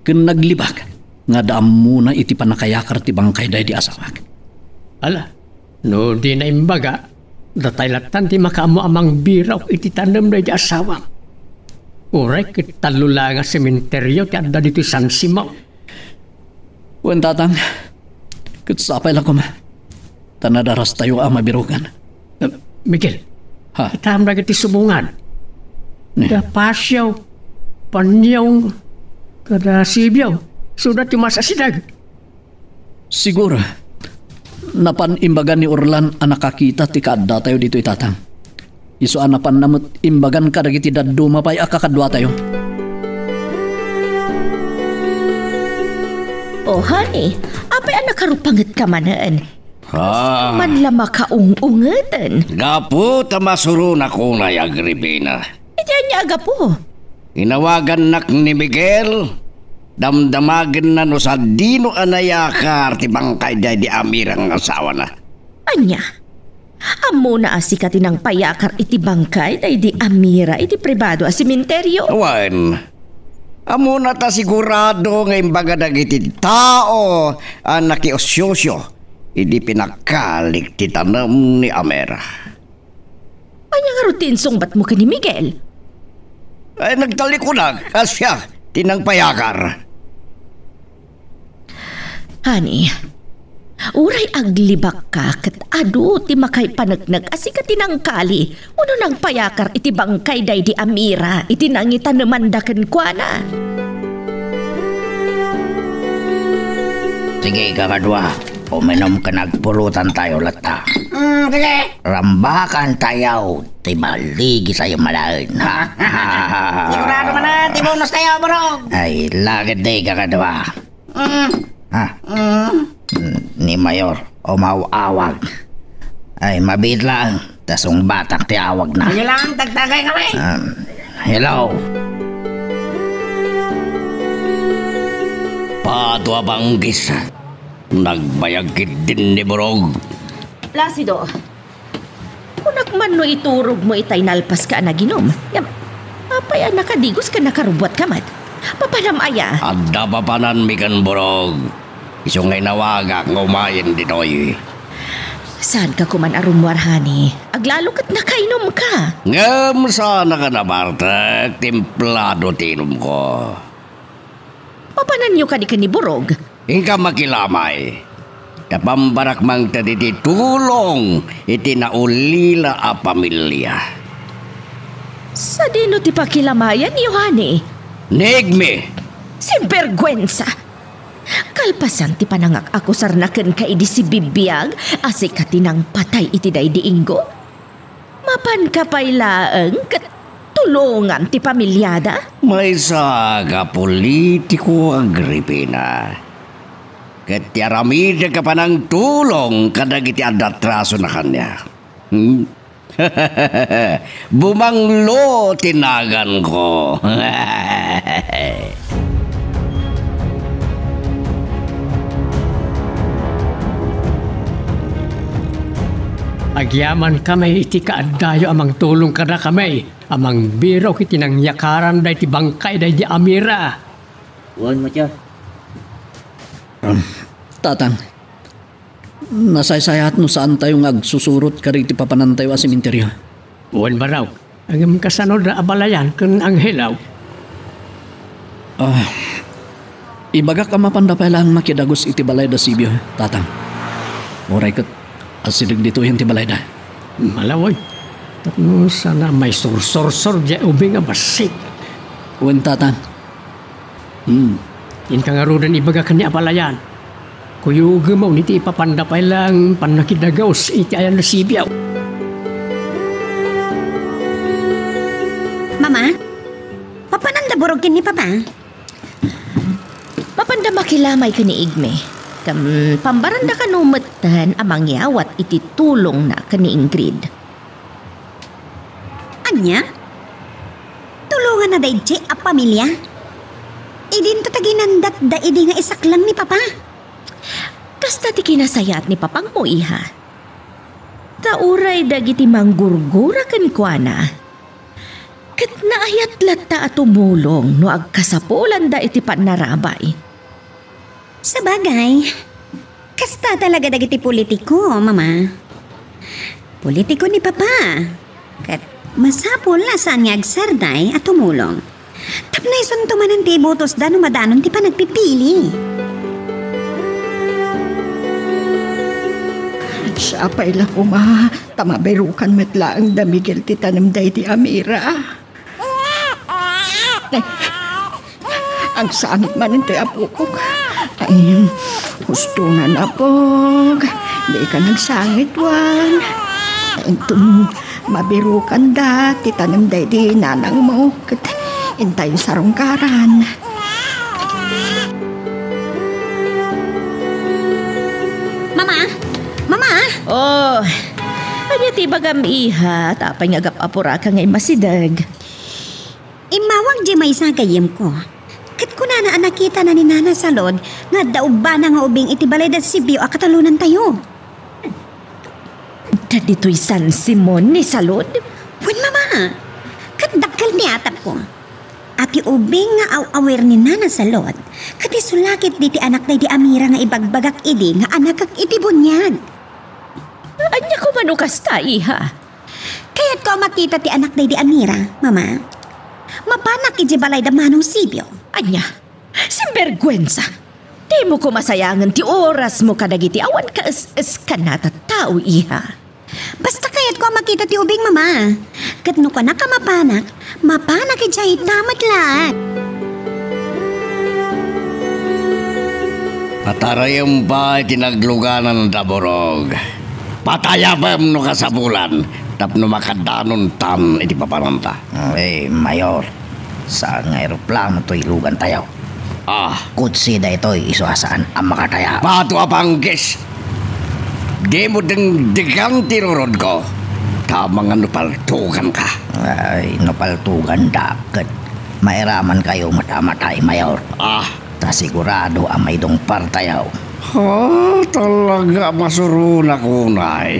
Kun naglibag, nga daam muna iti panakayakar ti bangkay day di asawag. Ala, no di na imbaga, datay latan ti makaamo amang biraw iti tanem day di asawa. Uray, kitalo lang nga sementeryo ti adda dito San Simao. Wen, Tatang, kutsapay lang ko ma. Tanadaras tayo ang mabirugan. Miguel, Ha? itam na iti sumungan. Pasyaw, panyaw, kada sibyaw, sudat yung masasidag. Siguro, napanimbagan ni Orlan ang nakakita ti kaadda tayo dito itatang. Iso anapan namot imbagan ka dagiti daddo mapay akakadwa tayo. Oh, honey, apay ang nakarupangat ka manaan. Man lama kaung-ungatan. Gapo tamasuro na ko na Agripina. Iti niya aga po. Inawagan nak ni Miguel. Damdamagan na no sa dino anayakar ti bangkay day di Amirang asawa na. Anya? Amo na asikati ng payakar iti bangkay day di Amira iti pribado a sementeryo. Awan. Amo na ta sigurado nga imbaga dagiti tao ang nakiosyoso. Idi pinakalik ti tanem ni Amira. Anya nga rutinsong ba't mo ka ni Miguel? Ay nagtalikulag kasya tinang payakar. Honey, uray aglibak ka kat adu ti makay panagnag asika tinangkali uno nang payakar iti bangkay day di Amira iti nangita namandakan kwa na. Sige, kakadwa. Uminom ka nagpulutan tayo lata. Sige. Rambakan tayo. Tibaligi sa'yo malain. Sigurado man na, di bonus tayo, bro. Ay, lagad day, kakadwa. Ni Mayor, umawawag. Ay, mabit lang. Tasong batang tiawag na. Sige lang, tagtagay kami. Hello. Pato abanggis. Nagbayagkit din ni Borog. Placido, kunak man no iturog mo itay nalpas ka na ginom. Apay nakadigos ka nakarubot ka mat. Papanamaya. Adda papanan mi kan Borog. Isong ngay nawaga ng umayin ditoy. Saan ka kuman arumwar, honey? Aglalo kat nakainom ka. Ngam sana ka na, Bartek. Templado tinom ko. Papanan nyo ka di ka ni Borog? Ingka makilamay. Kapambarak mang taditi tulong iti naulila a pamilya. Sa dino ti pakilamayan ni honey? Negmi! Sinvergwensa! Kalpasan ti panangak ako sarnaken ka idi si bibiyag asi ka tinang patay iti day diinggo? Mapan ka pa'y laeng kat tulungan ti pamilyada? May saga politiko Agripina. Ket yaramid ka pa ng tulong kadag iti adatraso na kanya. Bumanglo tinagan ko. Agyaman kami iti kaadayo amang tulong kada kami. Amang biro kiti nang yakaran day ti bangkay day di Amira. Tatang, nasaysayat no saan tayo agsusurot kariti papanantayo a sementeryo. Uwan ba raw? Ang kasanod na abalayan kung ang hilaw. Ibaga ka mapandapay lang makidagos iti balay da Sibyo, tatang. Muray kat asidig dito yung ti balay da. Malaway. Tapno sana may sursor-sor di ubing nga basik. Uwan, tatang. In ka nga rodan ibaga ka ni abalayan. Kuyuga mo niti ipapandapay lang panakidagaws iti ayan na Sibyaw. Mama, papananda burugin ni Papa? Mapanda makilamay ka ni Igme. Pambaranda ka numatan amang yawat iti tulong na ka ni Ingrid. Anya? Tulungan na daidje a pamilya? Idin tataginandat da idi nga isak lang ni Papa. Kasta ti kinasayat ni Papang mo, iha. Tauray dagiti manggurgura kan kuana. Kat naayat lata at tumulong no agkasapulan da iti panarabay. Sa bagay, kasta talaga dagiti politiko, Mama. Politiko ni Papa. Kat masapol na saan nga agsarday at tumulong. Tapnay suntuman ng tibutos da no madanon ti pa nagpipili. Siya pa ila kuma, tamaberukan metla ang damigil ti tanam day di Amira. Ang sangit man ang ti apukok. Ay, gusto nga na pog. Di ka nagsangit, Juan. Itong mabirukan da, ti tanam day di nanang mo. Intay sarungkaran. Oh, anya ti bagam iha, tapay nga agap-apura ka ngay masidag. Imawag di may sagayim ko. Kat kuna na nakita na ni Nana Salod, nga daog ba na nga ubing iti balay da Sibyo a katalunan tayo. Dito'y San Simon ni Salod? Wen, Mama, kat dakkel ni atap ko. Ati ubing nga aw-awer ni Nana Salod, kat isulakit di ti anak na di Amira nga ibagbagak idi nga anak kag iti bunyag. Anya ko manukas ta, iha. Kaya't ko makita ti anak na di Amira, Mama. Mapanak iti balay da manong Sibyo. Anya, simbergwensa. Di mo ko masayangan ti oras mo kadagiti awan ka es kanata tao, iha. Basta kaya't ko makita ti ubing, Mama. Kat no ka na ka mapanak iti tamat lahat. Patarayang ba tinagluganan ng Daborog? Patayabam no kasabulan, tapno makadanon tan iti papananta. Mayor, saan nga aeroplano to ilugan tayo? Kutsi da ito'y isuasaan ang makataya. Pato apanggis. Di mo deng degang tirurod ko. Tamang nupaltugan ka. Ay, nupaltugan dakat. Mairaman kayo matamatay, Mayor. Ta sigurado ang may dong partayaw. Talaga masuruna kunay.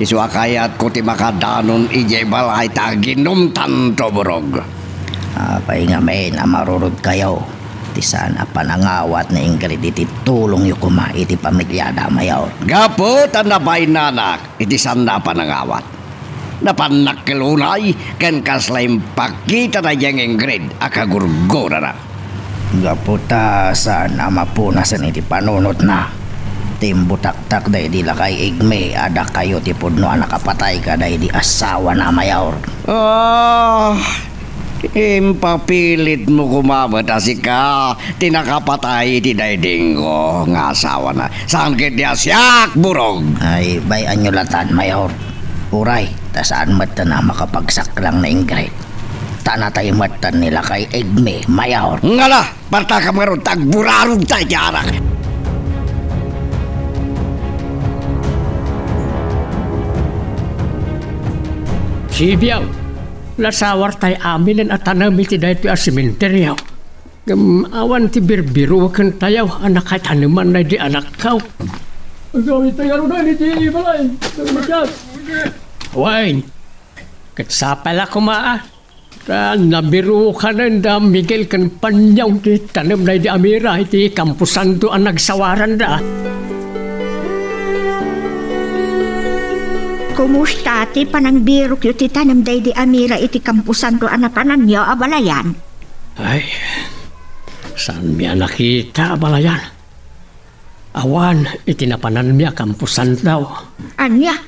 Isu akayat ko ti makadanon ijay balay taginom tanto borog. Apay nga may na marurod kayo. Ti sana panangawat na Ingrid iti tulong yu kuma iti pamilyada, Mayor. Gapo tanabay nanak iti sana panangawat. Napanakilunay ken kaslaim pakita na yang Ingrid akagurgura na. Gaputa sana mapunasan iti panunot na. Timbutak-tak day di lakay Igme ada kayo ti pudno nakapatay ka day di asawa na, Mayor. Impapilit mo kumabot asi ka tinakapatay ti dayding ko nga asawa na. Saan kiti asyak burog? Ay bayan nyo latan, Mayor. Uray, ta saan mata na makapagsak lang na Ingrid. Tanatay matan nila kay Igme, Mayor. Ngala, parta ka maroon tagburarong tayo tiyarak. Sibyaw, lasawar tay amin at tanami ti dahito a sementeryo. Awan ti birbiro kan tayaw anak kay tanuman na di anak kaw. Wayne, katsapala ko maa. Nabiru ka na da Miguel kan panyaw ti tanem na di Amira iti kampusan do ang nagsawaran da. Kumusta ti panang birok yu ti tanem day di Amira iti kampusan do anapanan niyo abalayan? Ay, saan miya nakita abalayan? Awan, itinapanan miya kampusan daw. Anya?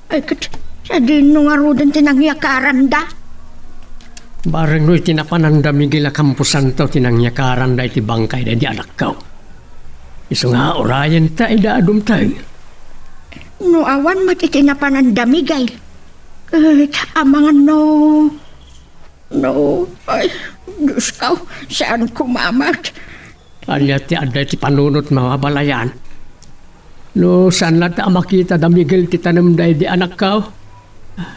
Ay, sa dino nga rudan tinangyakaran da? Barang no itinapanan da Miguel a kampusan daw tinangyakaran da iti bangkay da di anak kaw. Iso nga orayan ta idaadum tayo. No awan matitinapanan da Miguel. Amangan no, ay, Diyos kaw, saan kumamat? Anya ti aday ti panunot mga balayan. No, saan na ta makita da Miguel ti tanem da di anak kaw?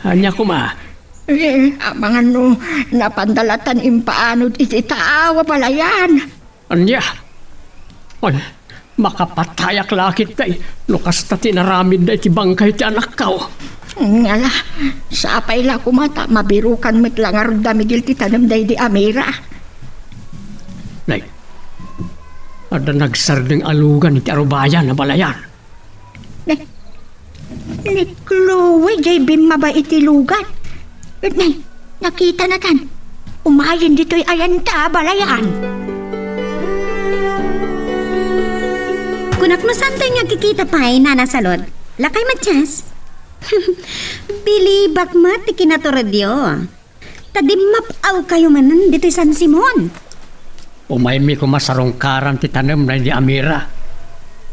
Anya kuma? Amangan no, napandalatan impaanod iti taawa balayan. Anya? Ay, makapatayak lakit day. Lukas ta tinaramid da iti bangkay ti anak kaw. Ngala, sapay la kumata, mabirukan mo't langar da Miguel ti tanem da di Amira. Nay, ada nagsardeng alugan iti arubayan na balayan. Ni Chloe, jay bimaba iti lugan. Nay, nakita na tan. Umayin dito'y ayanta, balayan. Kunak mo saan tayo nga kikita pa nanasalod? Lakay matchas? Bilibak mat, ikinaturadiyo. Tadimap-aw kayo manan dito'y San Simon. Umaymi ko masarongkaran ti tanem na di Amira.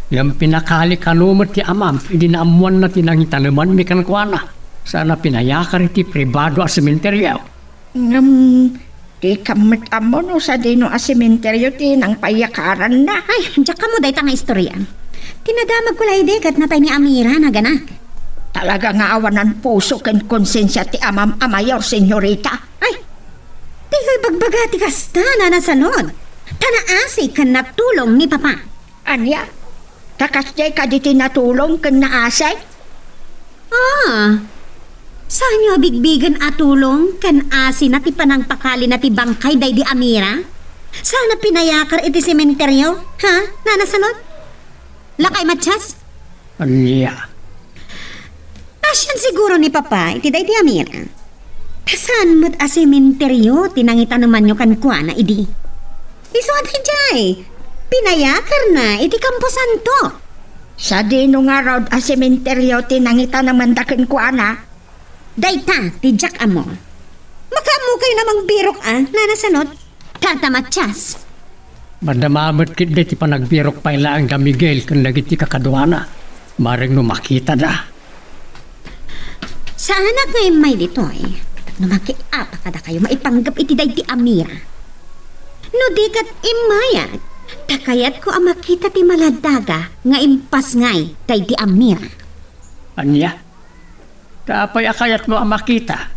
Ngam pinakali kanumot ti amam, hindi naamuan na tinangitaneman mi kankwana. Sana pinayakar iti pribado a sementeryo. Ngam, di kamit amo no sa dino a sementeryo ti nang payakaran na. Ay, diyak ka mo dahi nga istorya. Tinadamag ko lang dekat na tayo ni Amira na gana. Talaga nga awanan puso ken konsensya ti amam amayor, senyorita. Ay, di ko'y bagbagati kasta na nasanod. Tanaasi kan natulong ni Papa. Anya? Takasjay ka di tinatulong kan naasay? Saan nyo bigbigan atulong kan asi na ti panang pakali na ti bangkay day di Amira? Saan na pinayakar iti sementeryo? Ha? Nanasanod? Lakay matchas? Anya? Asyan siguro ni Papa iti day di Amira. Saan mo't a sementeryo tinangita naman nyo kan kuha na idi? Isuad jay. Pinayakar na iti kampusan to. Sa dino nga raw a sementeryo tinangita naman dakin kuha na. Dayta, tijak amo. Makamukay namang birok nanasanod. Tatamatsyas. Madamamot kit ti panagbirok pa ila ang da Miguel kan nagiti kakaduana. Maring no makita da. Sa anak ngayon may dito no makiapa kada kayo maipanggap iti day ti Amira. No dikat imayat, takayat ko ang makita ti maladaga nga impas ngay day ti Amira. Anya? Kapay akayat mo ang makita.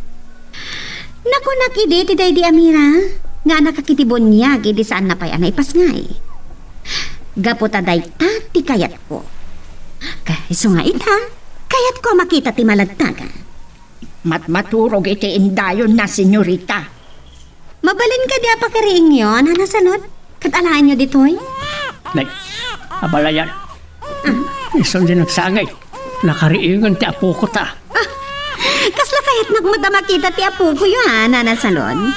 Naku nakidi ti day di Amira, nga nakakitibon niya gidi saan na pa'y ipas ngay. Gaputa day ta ti kayat ko. Kayso nga ita, kayat ko makita ti maladaga. Matmaturog iti indayon na, senyorita. Mabalin ka di apakariing yun, nasanod? Katalaan nyo dito'y? Nay, abalayan. Isang din nagsangay. Nakariingan ti apo ko ta. Kasla kahit nagmata makita ti apo ko yun, nanasalon.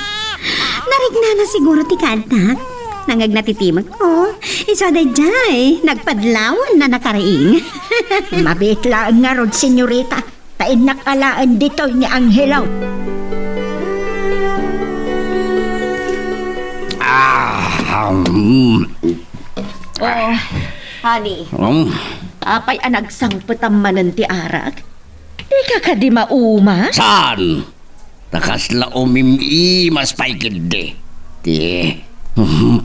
Narigna na siguro ti kantak. Nangag natitimag ko. Isa day jay, nagpadlawan na nakariing. Mabitlaan nga rod, senyorita. Tain nakalaan dito'y ni Angelaw. Honey, apay anagsangpet ang manan ti arak. Di ka ka di mauma? Saan? Takasla umimimas pa'y kindi. Ti,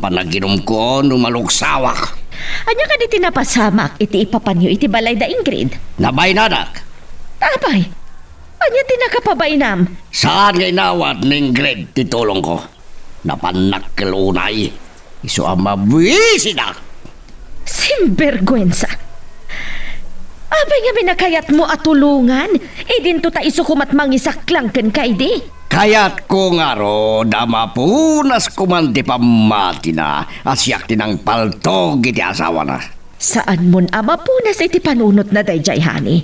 panaginom ko numaluksawak. Anya ka di tinapasamak iti ipapanyo iti balay da Ingrid? Nabay nadak. Apay, anya tinakapabaynam? Saan ngay nawat ng Ingrid titulong ko? Napanak kilunay. Iso ang mabwisidak. Simbergwensa. Abay nga binakayat mo at tulungan. Din to ta isukumat mangisaklang ken kay di. Kaya't ko nga ro, damapunas kumanti pamati na, asyak tinang paltog iti asawa na. Saan mon ama punas iti panunot na dayjay hani?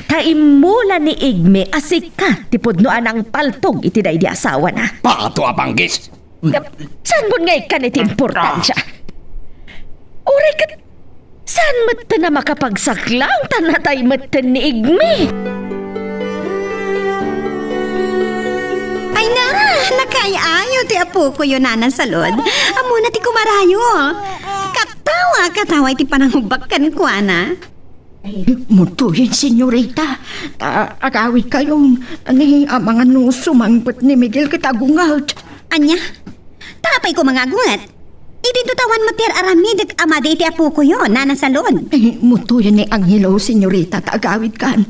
Taimula ni Igme asika tipudnoan ang paltog iti day di asawa na. Pato apanggis. Saan mo ngay ka iti importansya? Uray ka, saan mata na makapagsaklang tanatay mata ni Igme? Ay na, nakaayaw ti apo ko yun nanan salod. Amo na ti kumarayo. Katawa iti panangubak kan ko, ana. Mutuyin, senyorita. Agawit kayong mga sumangpot ni Miguel kitagungat. Anya, tapay ko mga agungat. Itutawan mo tir aramid at amada iti apo ko yun, nanan salod. Mutuyin ni Angelo, senyorita, agawit kan.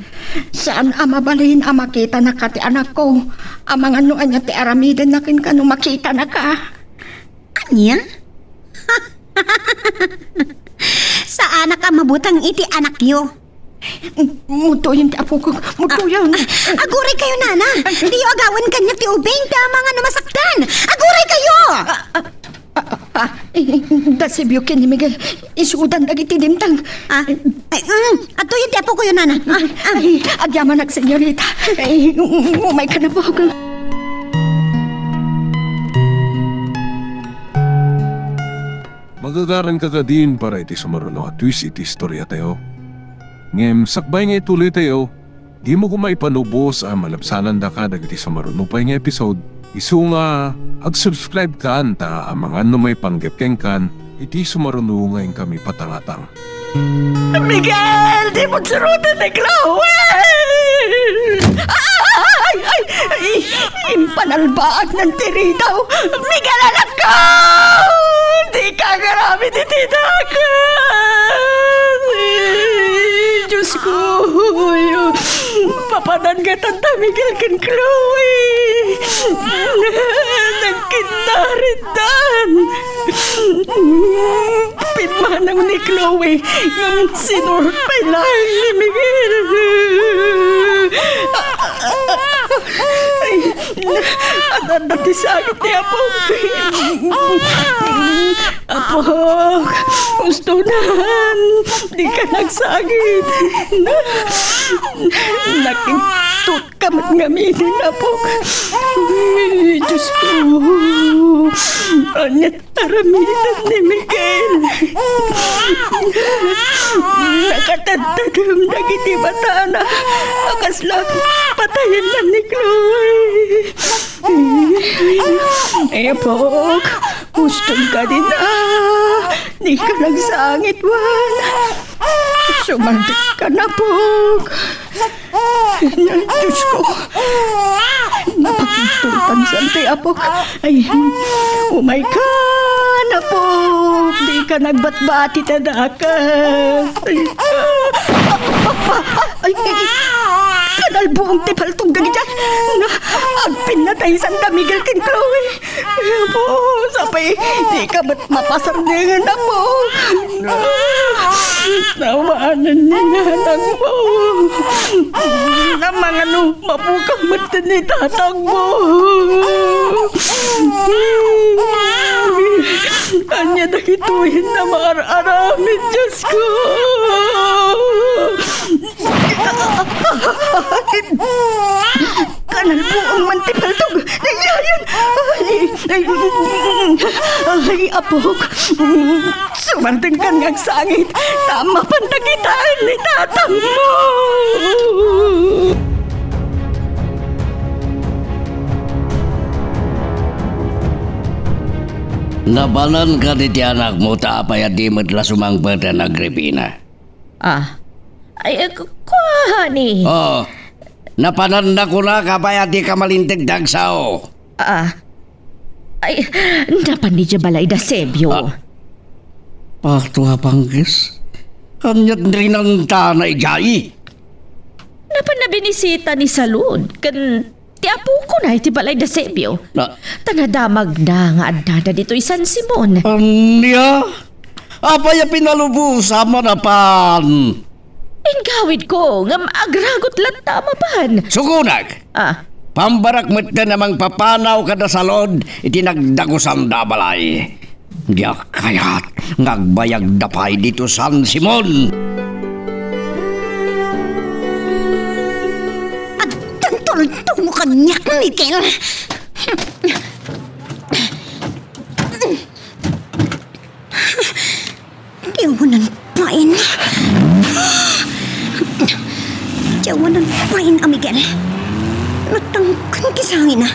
Saan amabalin makita na ka ti anak ko? Amang anya ti aramidin na kin ka makita na ka. Anya? Sa anak ang mabutang iti anak yo. Mutuyin ti apo ko, mutuyin. Aguray kayo, nana. Di yo agawan kanya ti ubing ti mga namasaktan. Aguray kayo! Dasibyo kin ni Miguel, isudan dagiti dimtang. Atoy ti apo ko yun, nana. Agyaman ak, senyorita. Umay ka na po. Magagaran ka ka din para iti sumaruno at twist iti istorya tayo. Ngem, sakbay nga ituloy tayo, di mo kumaipanubos ang malapsanan da ka dagiti sumaruno pa nga episode. Isu nga, ag-subscribe ka anta ang mga may panggepkeng kan, iti sumaruno ngayon kami patangatang. Miguel, di mo surutan ni Chloe! Impanalbaag ng tiritaw. Miguel, anak ko! Di ka garami ni tinakas! Diyos ko! Papanan ka tanta Miguel ken Chloe! Nagkinaritan! Pinmanang ni Chloe ng sinurpay lang ni Miguel! At natisagit ni Apog. Apog, gusto nahan. Di ka nagsagit. Nakintut ka mat ngamitin, Apog. Diyos ko. Anyat aramitan ni Miguel. Nakatagtagam dagiti batana. Akaslang patayin na ni Chloe. Apog, gusto ka din di ka nagsangit, Juan. Sumantik ka na, Pog. Diyos ko. Napakintultan sa ante, Apog. Ay, umay ka na, Pog. Di ka nagbatbati tadakas. Ay, kanalbuong tipaltong dagi dyan. Agpin na tayo Santa Miguel ken Chloe. Po, sapay, di ka ba't mapasarningan na po? Nawaanan niya anak mo. Na mga mapukang mata ni tatang mo. Anya nakituhin na maararamid, Diyos ko. Kanal buong mantipaltog. Nangyayun. Ay, Apog. Sumanting ka ngang sangit. Tama pandagitaan ni tatang mo. Nabalan ka ni anak mo tapay at di madla sumangpad na Agripina. Ay, kuhani. Napananda ko na kapay at di ka malintig dagsao. Ay, napan ni balay da sebyo. Pakto nga panggis. Kanyat rin ang tanay jay. Napan na binisita ni Salud. Kan ti apo ko na iti balay da sebyo. Tanadamag na nga adnada dito San Simon. Anya? Apay pinalubos sama na pan. Ingawid ko nga maagragot lang tama pan. Sugunag! Ah, Pambarak mo ito namang papanaw kada salod, itinagdagusan da balay. Diya kayat, ngagbayag dapay dito San Simon. Tantol mo kanyak, Mikel. Diyawanan pain. Diyawanan pain, Miguel. Natangkan kisangin na.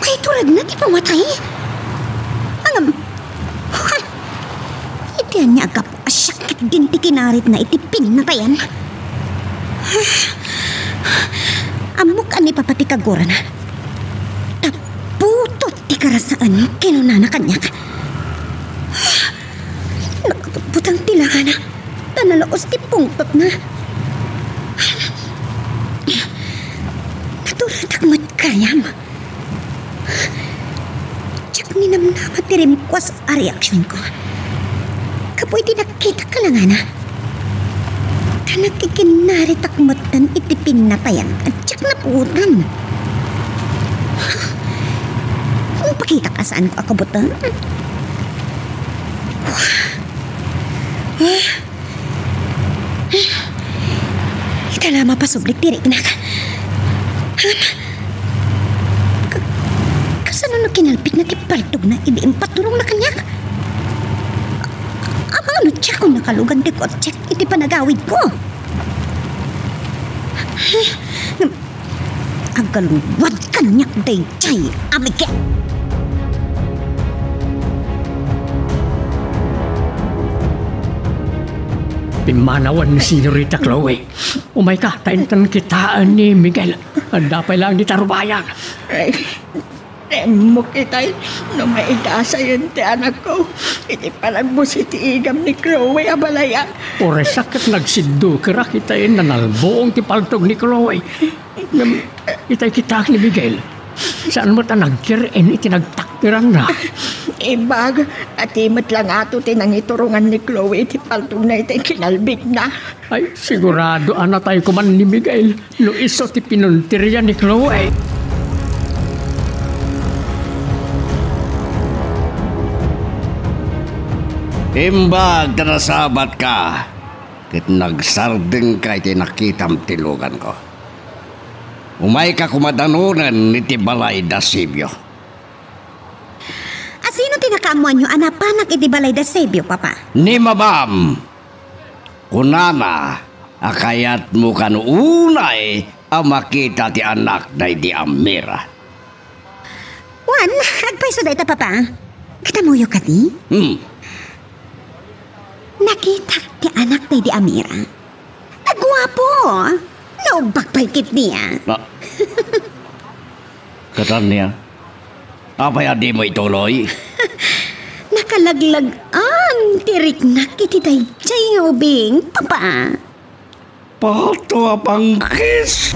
May tulad na di pamatay. Angam. Itiyan niya agap asyakit din ti kinarit na itipin na tayan. Amok ani papatikagura na. Taputot ti karasaan kinunana kanyak. Nakaputang tilaga na. Tanalaos ti pungtot na. Naturatak kayam. Tsak ninamnamat ni Rimkwas a reaksyon ko. Kapoy di nakita ka lang na. Nakikinari takmatan itipin na tayan at tsak na putan. Kung pakita ka saan ko akabutan. Itala mapasublik tirik na ka. Kasano na kinalpik na tipaltog na idiim paturong na kanyak? Ano tsak kung nakalugan di ko tsak iti panagawid ko? Agaluwad kanyak day chay amike. Pimanawan ni Senyorita Chloe. Umay ka, taintan kitaan ni Miguel. Dapay lang di tarubayan. Ay, temo kita'y no maitasa yun ti anak ko. Iti palang busiti igam ni Chloe abalaya. Ore sakit nagsiddo kira kitain nanalboong ti paltog ni Chloe. Itay kitak ni Miguel. Saan mo ta nagkirain iti nagtaktirang na? Ibag, at imot lang ato tinangiturungan ni Chloe iti paltog na iti kinalbig na. Ay, sigurado anatay ko man ni Miguel. No iso ti pinuntirya ni Chloe. Imbag tanasabat ka. Kit nagsardeng ka iti nakitam tilugan ko. Umay ka kumadanunan iti balay da Sibyo. Sino tinakamuan nyo anapanak iti balay da Sebio, Papa? Ni mabam. Kunana, akayat mo kanuunay ang makita ti anak na di Amira. Juan, agpaiso da ita, Papa. Katamuyo ka di? Nakita ti anak na di Amira. Agwapo. Naubakpay kit niya. Katan niya. Apay adi mo ituloy? Nakalaglagan, tirik na kititay chay ubing, Papa. Pato apangkis.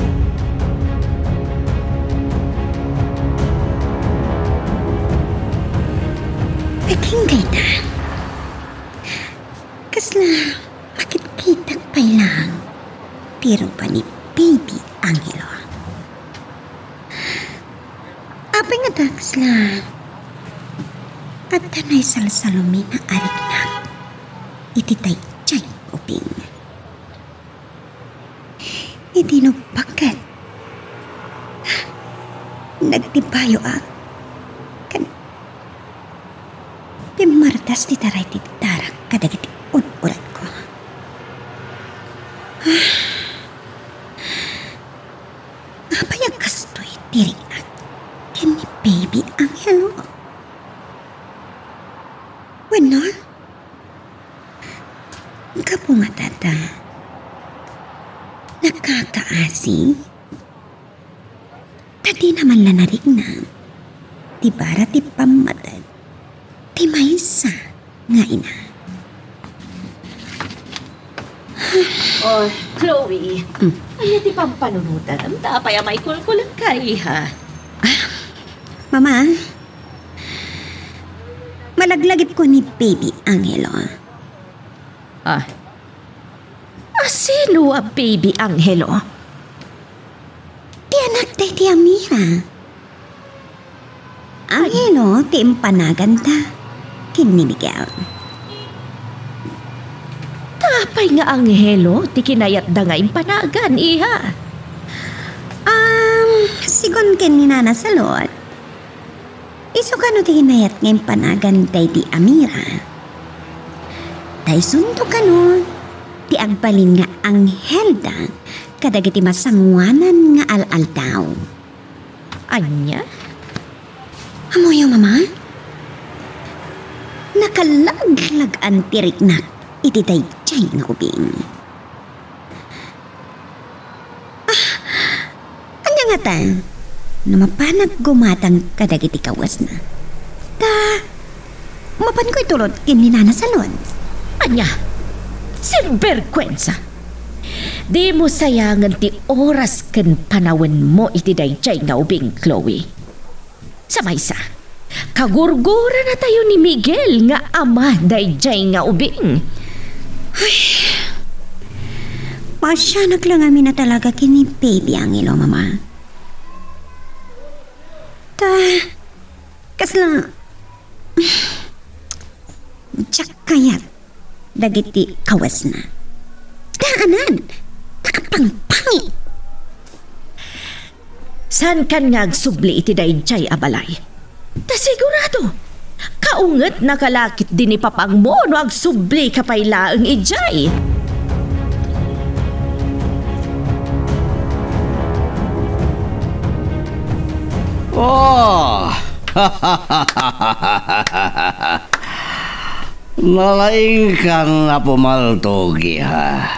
Pakingay na. Kasla, bakit kita pa lang? Pero pa ni Baby Angelo. Apay nga dakas lang. At tanay salsalumi na ariknak. Ititay chay uping. Itino bakit? Nagtibayo kan timardas ti taray ti tarak kadagiti urat ko. Apay ang kastoy tirik na ni Baby Angelo. Bueno, kapumatata, nakakaasi. Tadi naman lanarik na, ti bara ti pamatad, ti maysa nga ina. Oh, Chloe. Ay, di pampanunutan. Ang tapay may kulkulang kay, ha? Mama, malaglagip ko ni Baby Angelo. Sino a baby Angelo? Ti anak day ti Amira. Angelo, ti impanagan ta. Kini Miguel. Tapay nga Angelo, ti kinayat da nga impanagan, iha. Sigon ken ni Nana Salot. Iso ka no ti kinayat nga impanagan day ti Amira. Day sundo ka no, ti agbalin nga Anghelda, kadagiti masangwanan nga al-aldaw. Anya? Amoyo, mama? Nakalaglag ang tirik na iti dayjay nga ubing. Anya nga ta? Namapanag gumatang kadagiti kawas na. Mapan ko'y tulot kini Nana Salon. Anya? Sinvergüenza. Di mo sayangan ti oras ken panawen mo iti dayjay nga ubing, Chloe. Sa maysa, kagurgura na tayo ni Miguel nga ama dayjay nga ubing. Pasyanak lang amin na talaga kini baby Angelo, mama. Kasla Tsak kayat dagiti kawas na. Daanan, nakapangpangi. San kan nga agsubli iti dayjay abalay? Ta sigurado, kaunget nakalakit din ni papang mo no agsubli kapaylaeng ijay. Oh! Nalaing kang na pumaltogi, ha?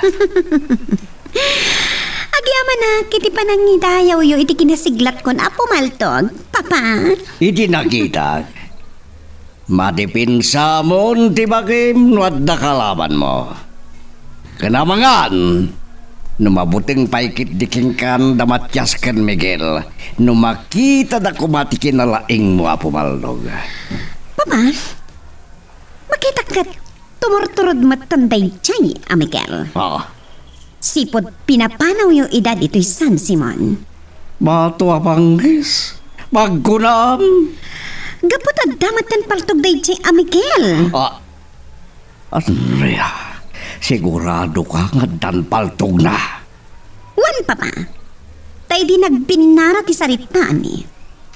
Agyaman na, kiti pa nang idayaw iti kinasiglat kon apo maltog, papa. Iti nakita. Matipinsa mo, ti bakim, nuad na kalaban mo. Kanamangan, numabuting paikit diking kan damatyas kan Miguel, numakita da kumatikin na laing mo apo maltog. Papa, makita ka tumurturod matanday chay, Miguel. Oh. Sipod pinapanaw yung edad ito'y San Simon. Matuapangis, magkunam. Gapot at damatan paltog day chay, Miguel. Andrea, sigurado ka nga dan paltog na. Wan, papa. Tay di nagbinara ti saritaan ni.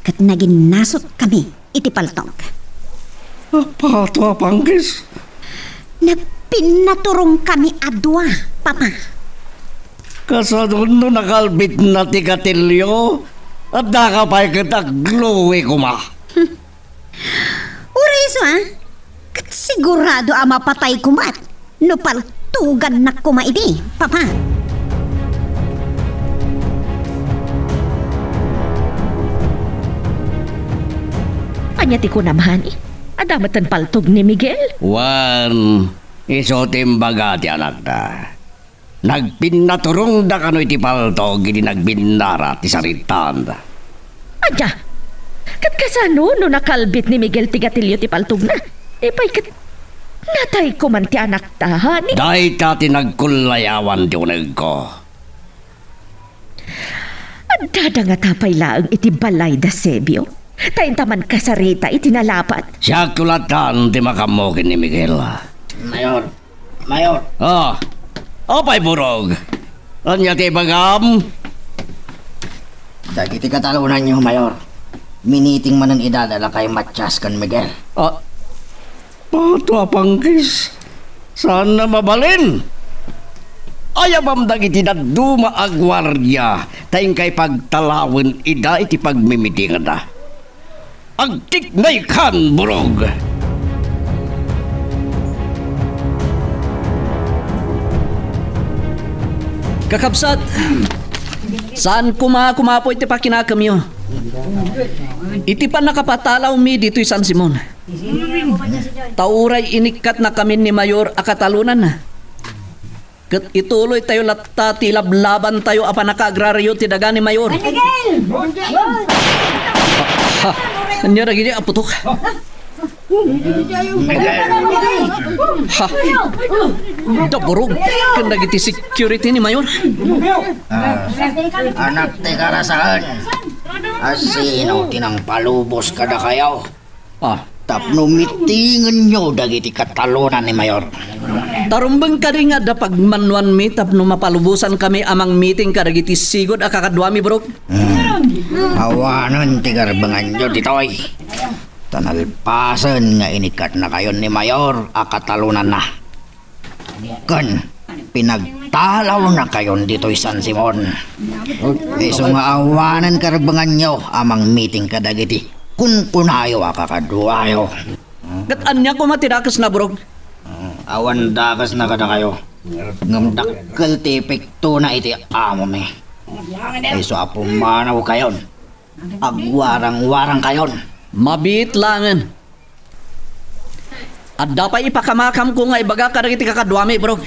Kat naginasot kami iti paltog. Matuapangis. Nagpinaturong kami adwa, papa. Kasadun no nakalbit na ti katilyo at nakapay katagluwi kuma. Uriso, kat sigurado mapatay kumat. No paltugan na kumaidi, papa. Anya ti kunamhan adamatan paltog ni Miguel. Wan, iso timbaga ti anak na. Nagpinaturong da kano iti paltog, hindi nagbinara ti saritan. Anya, kat kasano no nakalbit ni Miguel ti gatilyo ti paltog na? Ipay kat natay ko man ti anak tahan. Dahi ti nagkulayawan ti uneg ko. Adada nga tapay laang iti balay da Sebio. Tayin taman kasarita iti nalapat. Siya kulatan ti makamokin ni Miguel. Mayor. Opay burog. Anya ti bagam? Dagiti katalunan nyo, Mayor. Miniting man ang idadala kay Matyas kan Miguel. Patuapangkis. Saan na mabalin? Ayabam dagiti daduma agwarya. Tayong kay pagtalawin ida iti pagmimitingan na. Agtiknay kan burog. Kakabsat, saan kumapo iti pakinakamyo? Iti pa nakapatalaw mi dito'y San Simon. Tauray inikat na kami ni Mayor akatalunan na. Kat ituloy tayo latta ti lablaban tayo apa nakagraryo ti daga ni Mayor. Anya ragi di aputok. Ha? Daburog kan dagiti security ni Mayor. Anak te karasaan. Asino tinang palubos kada kayo. Tapno mitingan nyo dagiti katalunan ni Mayor. Tarumbang ka rin nga da pagmanuan mi tapno mapalubusan kami amang meeting kadagiti sigod a kakadwami bro. Awanan ti garbangan nyo ditoy. Tanalpasan nga inikat na kayo ni Mayor a katalunan na. Kan pinagtalaw na kayo dito'y San Simon. Iso nga awanan karbangan nyo amang meeting kadagiti. Kun punayo kakadwayo. Kat anya ko matirakas na bro. Awan dakas na kada kayo. Ngam dakkel ti epekto na iti amo me. Iso apo manaw kayon. Agwarang-warang kayon. Mabit langan. At dapat ipakamakam ko nga ibaga kadagiti kakadwami bro.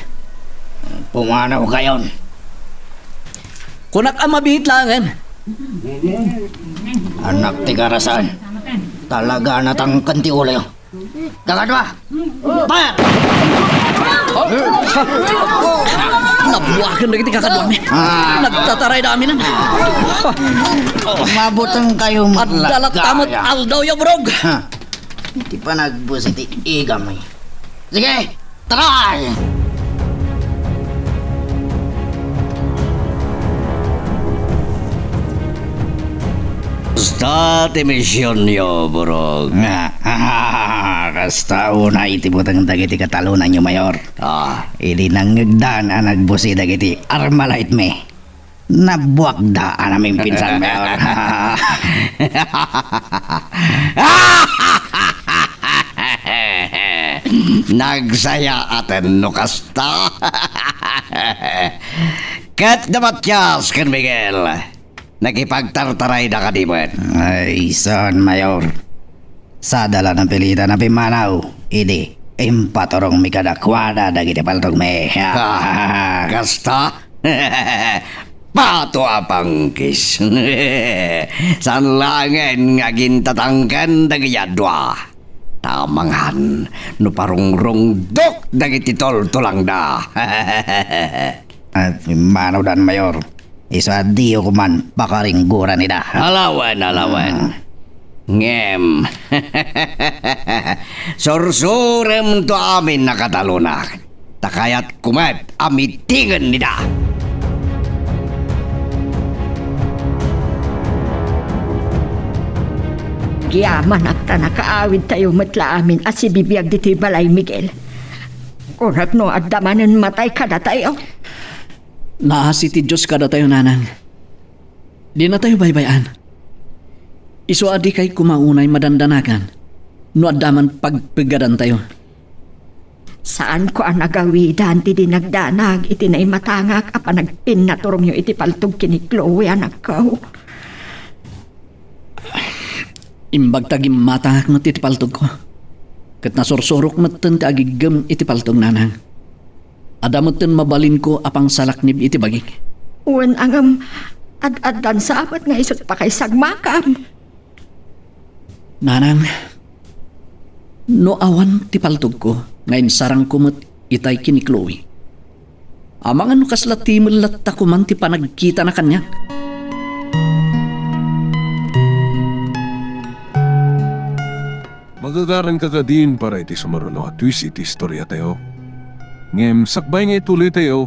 Pumanaw kayon. Kunak ang mabit langan. Anak ti karasan. Talaga natangkan ti ulo. Kakadwa! Fire! Nabuwakan na kita kakadwami. Nagtataray namin. Mabutang kayo at dalat tamot aldaw ya brog. Di pa nagbusi ti igamay. Sige! Try! Basta ti misyon nyo, burog. Kasta una iti butang dagiti katalunan nyo, Mayor. Ili nangagdan ang nagbusi dagiti Armalite me. Nabuwagda ang aming pinsan, Mayor. Nagsaya atin no kasta. Kat namatyas kan Miguel. Nakipagtartaray na kadiman. Ay, son, Mayor. Sa dala ng pilita na pimanaw, idi, impatorong mi kadakwada dagiti paltog me. Kasta? Pato apang kis. San langin nga gintatangkan dagiyadwa. Tamangan, no parungrong dok dagiti tol-tulang da. At pimanaw dan, Mayor. Isa diyo kuman pakaringguran nila. Alawan. Ngem. Sursurem to amin nakatalunak. Takayat kumat amitingan nila. Giyaman at nakaawid tayo matla amin at si bibiyag diti balay Miguel. Kunak no at damanan matay kada tayo. Naasi ti Diyos kada tayo nanang. Di na tayo baybayan. Iso adi kay kumaunay madandanagan. No adaman pagpigadan tayo. Saan ko ang nagawidan ti dinagdanag iti na imatangak apa nagpin na turong yung iti paltog kini Chloe anak ko. Imbag tagim matangak mo iti paltog ko. Kat nasursurok matan ti agigam iti paltog nanang. Adamutin mabalin ko apang salaknib iti bagik. Uwan ang ad-adan sa apat nga isot pa kay sagmakam. Nanang, no awan ti paltog ko, ngayon sarang kumot itay kini Chloe. Amang ano kasla timul latta kuman ti panagkita na kanya. Magagaran ka din para iti sumaruno at twist iti istorya tayo. Ngem, sakbay nga ituloy tayo,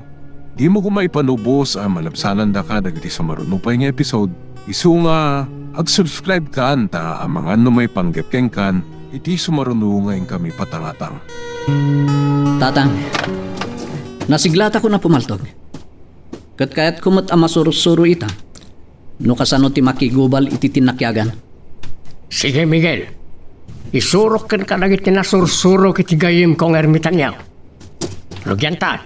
di mo kumaipanubos ang malabsanan da ka dagiti sa marunupay nga episode. Isu nga, ag-subscribe ka anta ang mga may panggapkeng kan, iti sumaruno ngayon kami patangatang. Tatang, nasiglata ko na pumaltog. Kat kayat kumot ang masurusuro ita, no kasano ti makigubal iti tinakyagan. Sige Miguel, isurok kan dagiti nasursuro kiti gayim kong ermitan niyaw. Lugyan tan,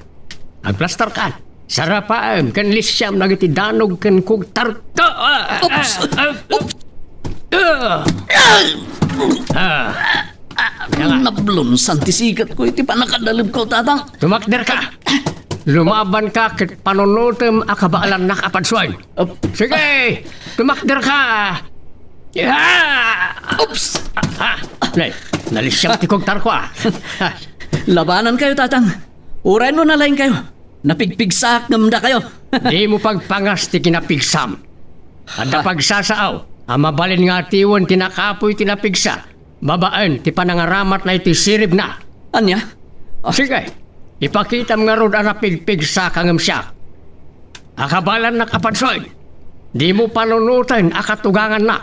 agplaster kan. Sarapaan kan lisyam nagiti danog kan kug tarta. Nablon santisikat ko iti panakadalib ko tatang. Tumakder ka. Lumaban ka kit panunutem akabaalan nak apadswan. Sige, tumakder ka. Oops. Nay, Nalisyang tikog tarko Labanan kayo, tatang. Uray no na lain kayo. Napigpigsak ngamda kayo. Di mo pagpangas ti kinapigsam. At pagsasaaw, mabalin nga tiwan tinakapoy tinapigsa. Babaan ti panangaramat na iti sirib na. Anya? Sige, ipakita nga ron ang napigpigsa kangam siya. Akabalan na kapansoy. Di mo panunutan akatugangan na.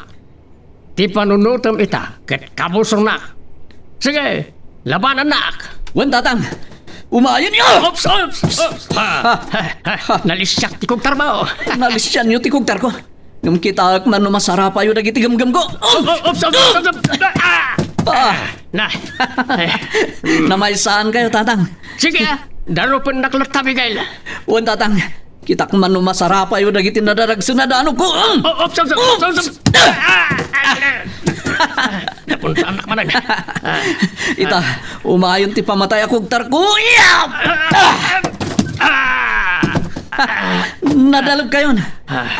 Ti panunutam ita, ket kabusong na. Sige, labanan na. Wan, tatang. Umayon niyo! Ops! Nalisyak ti kong tarbaho. Nalisyan niyo ti kugtar ko. Ngam kita man no masarapa yun nagiti gamgam ko. Ops! Na. Namaysaan kayo, tatang. Sige, daro pa naklat Abigail. Wan, tatang. Kita man no masarapa yun nagiti nadaragsan na daano ko. Ops! Napunta anak manan. Ita, umayon ti pamatay ako kugtar ko. Nadalog kayon.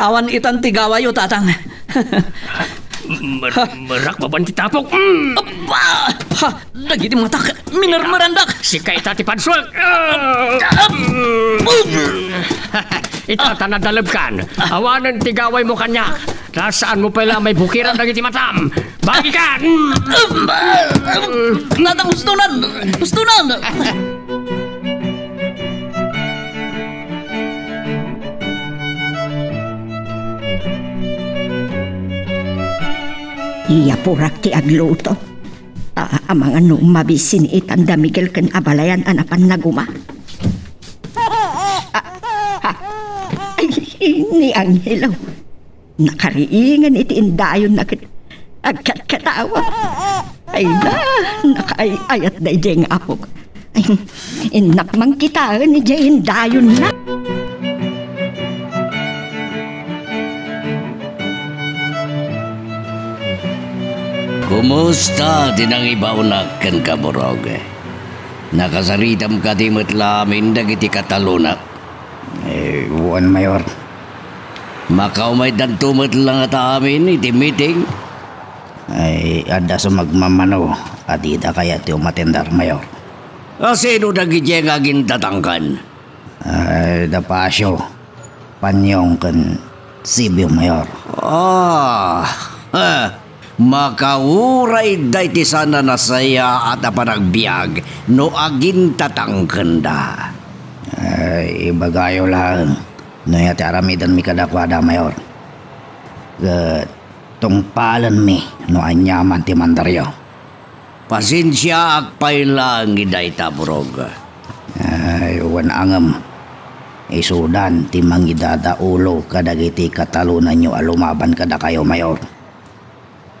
Awan itan ti gawayo, tatang. Merak baban ti tapok. Ha, dagiti matak. Minarmarandak. Sikay ita ti panswal. Ita tanadalab kan. Awanan ti gaway mo kanya. Nasaan mo pala may bukiran dagiti matam. Bagikan! Natang ustunan! Ustunan! Iya purak ti agluto. Amang ano mabisin itanda Miguel ken abalayan anapan naguma. Ni Angelo. Nakariingan iti indayon na agkatawa. Ay na, nakaayat na ijay nga apog. Ay, inakmang kita ni ijay indayon na. Kumusta dinang ibaunak kan kaborog? Nakasaritam ka di matlamin dagiti katalunak. Juan Mayor. Makaw may dantumat lang at amin iti meeting. Ay, ada sa magmamano. Adida kaya ti umatendar, Mayor. Sino dagiti nga gintatangkan? Ay, Dapasyo. Panyong kan Sibyo, Mayor. Makauray day ti sana nasaya at apanagbiag no agintatangkan da. Ay, ibagayo lang. No yati aramidan mi kadakwada, Mayor. Tungpalan mi no anyaman ti mandaryo. Pasensya akpay lang iday taburog. Ay, wan angam. Isudan ti mangidada ulo kadagiti katalunan nyo alumaban kada kayo, Mayor.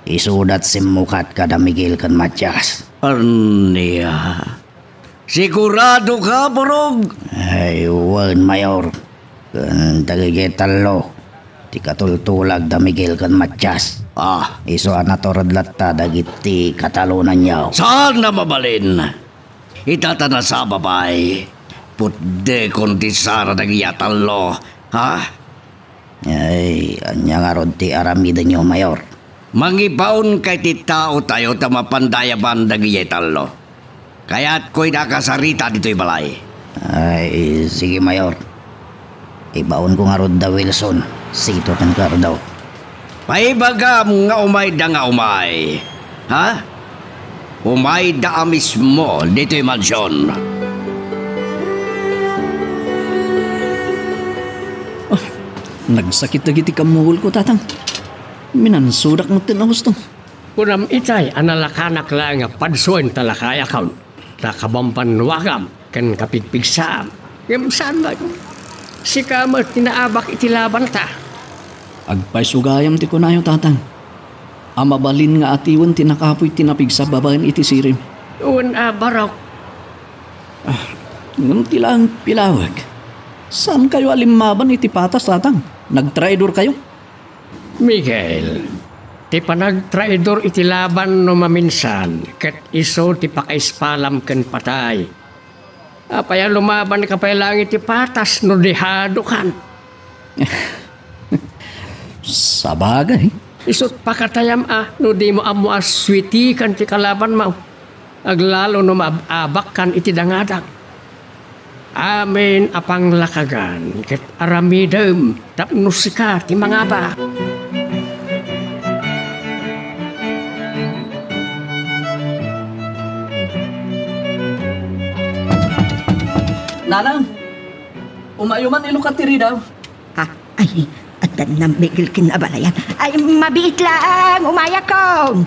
Isudat simukat kada Miguel kan Matias. Arniya. Sigurado ka, burog? Ay, wan, Mayor. Kan dagigitalo. Ti katultulag da Miguel kan Matias. Iso anatorad latta dagiti katalunan niyaw. Saan na mabalin? Itatana sa babay. Putde kontisara nagyatalo. Ha? Ay, anya nga rod ti aramida niyo, Mayor. Mangibaon kay ti tao tayo ta mapandayaban nagyatalo. Kaya't ko'y nakasarita dito'y balay. Ay, sige, Mayor. Ibaon ko nga rod da Wilson. Sito kan daw. Paibagam nga umay da nga umay. Ha? Umay da mismo dito'y mansyon. Nagsakit na giti kamuhol ko, tatang. Minansudak mo tinahos to. Kunam itay, analakanak lang nga padsuan talakay account. Nakabampan wakam, kan kapigpigsam. Ngam saan ba? Si kamat tinaabak itilaban ta. Agpay sugayam ti kunayo, tatang. Amabalin nga atiwan tinakapoy tinapig sa babaen iti sirim. Uwan barok. Ngam tilang pilawag. Saan kayo alimaban iti patas, tatang? Nagtraidor kayo? Miguel, ti panagtraidor iti laban no maminsan, ket iso ti pakaispalam ken patay. Apaya lumaban ka pa lang iti patas no dihado kan. Sabagay. Isot pakatayam no di mo amo aswiti kan ti kalaban mo. aglalo no maabak kan iti dangadak. Amin apang lakagan, ket aramidem, tapno sika ti mangaba. Nanang, umayuman ilukat tiri daw. Ha? Ay, at nambigil kinabalayan. Ay, mabiit lang, umaya ko.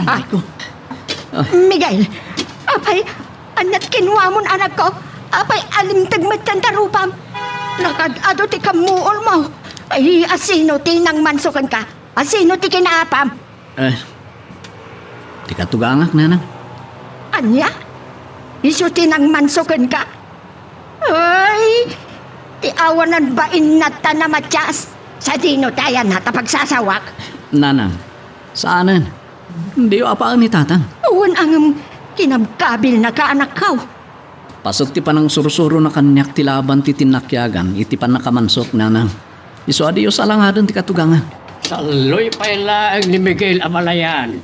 Ay ko. Miguel, apay, anat kinuha mon anak ko. Apay, alimtag magkantarupam. Nakadado ti kamuol mo. Ay, asino ti nang mansukan ka? Asino ti kinaapam? Di ka tugangak, nanang. Anya? Isu ti nang mansukan ka? Ay, ti awanan ba inata na matyas? Sa dino tayo na tapagsasawak? Nanang, saanan? Hindi yung apaan ni tatang. Uwan ang kinabkabil na kaanak ko. Pasok ti panang sursuro na kanyak ti laban ti tinakyagan, iti pan nakamansok, nanang. Iso adi yung salangadan ti katugangan. Saloy paila ang ni Miguel Amalayan.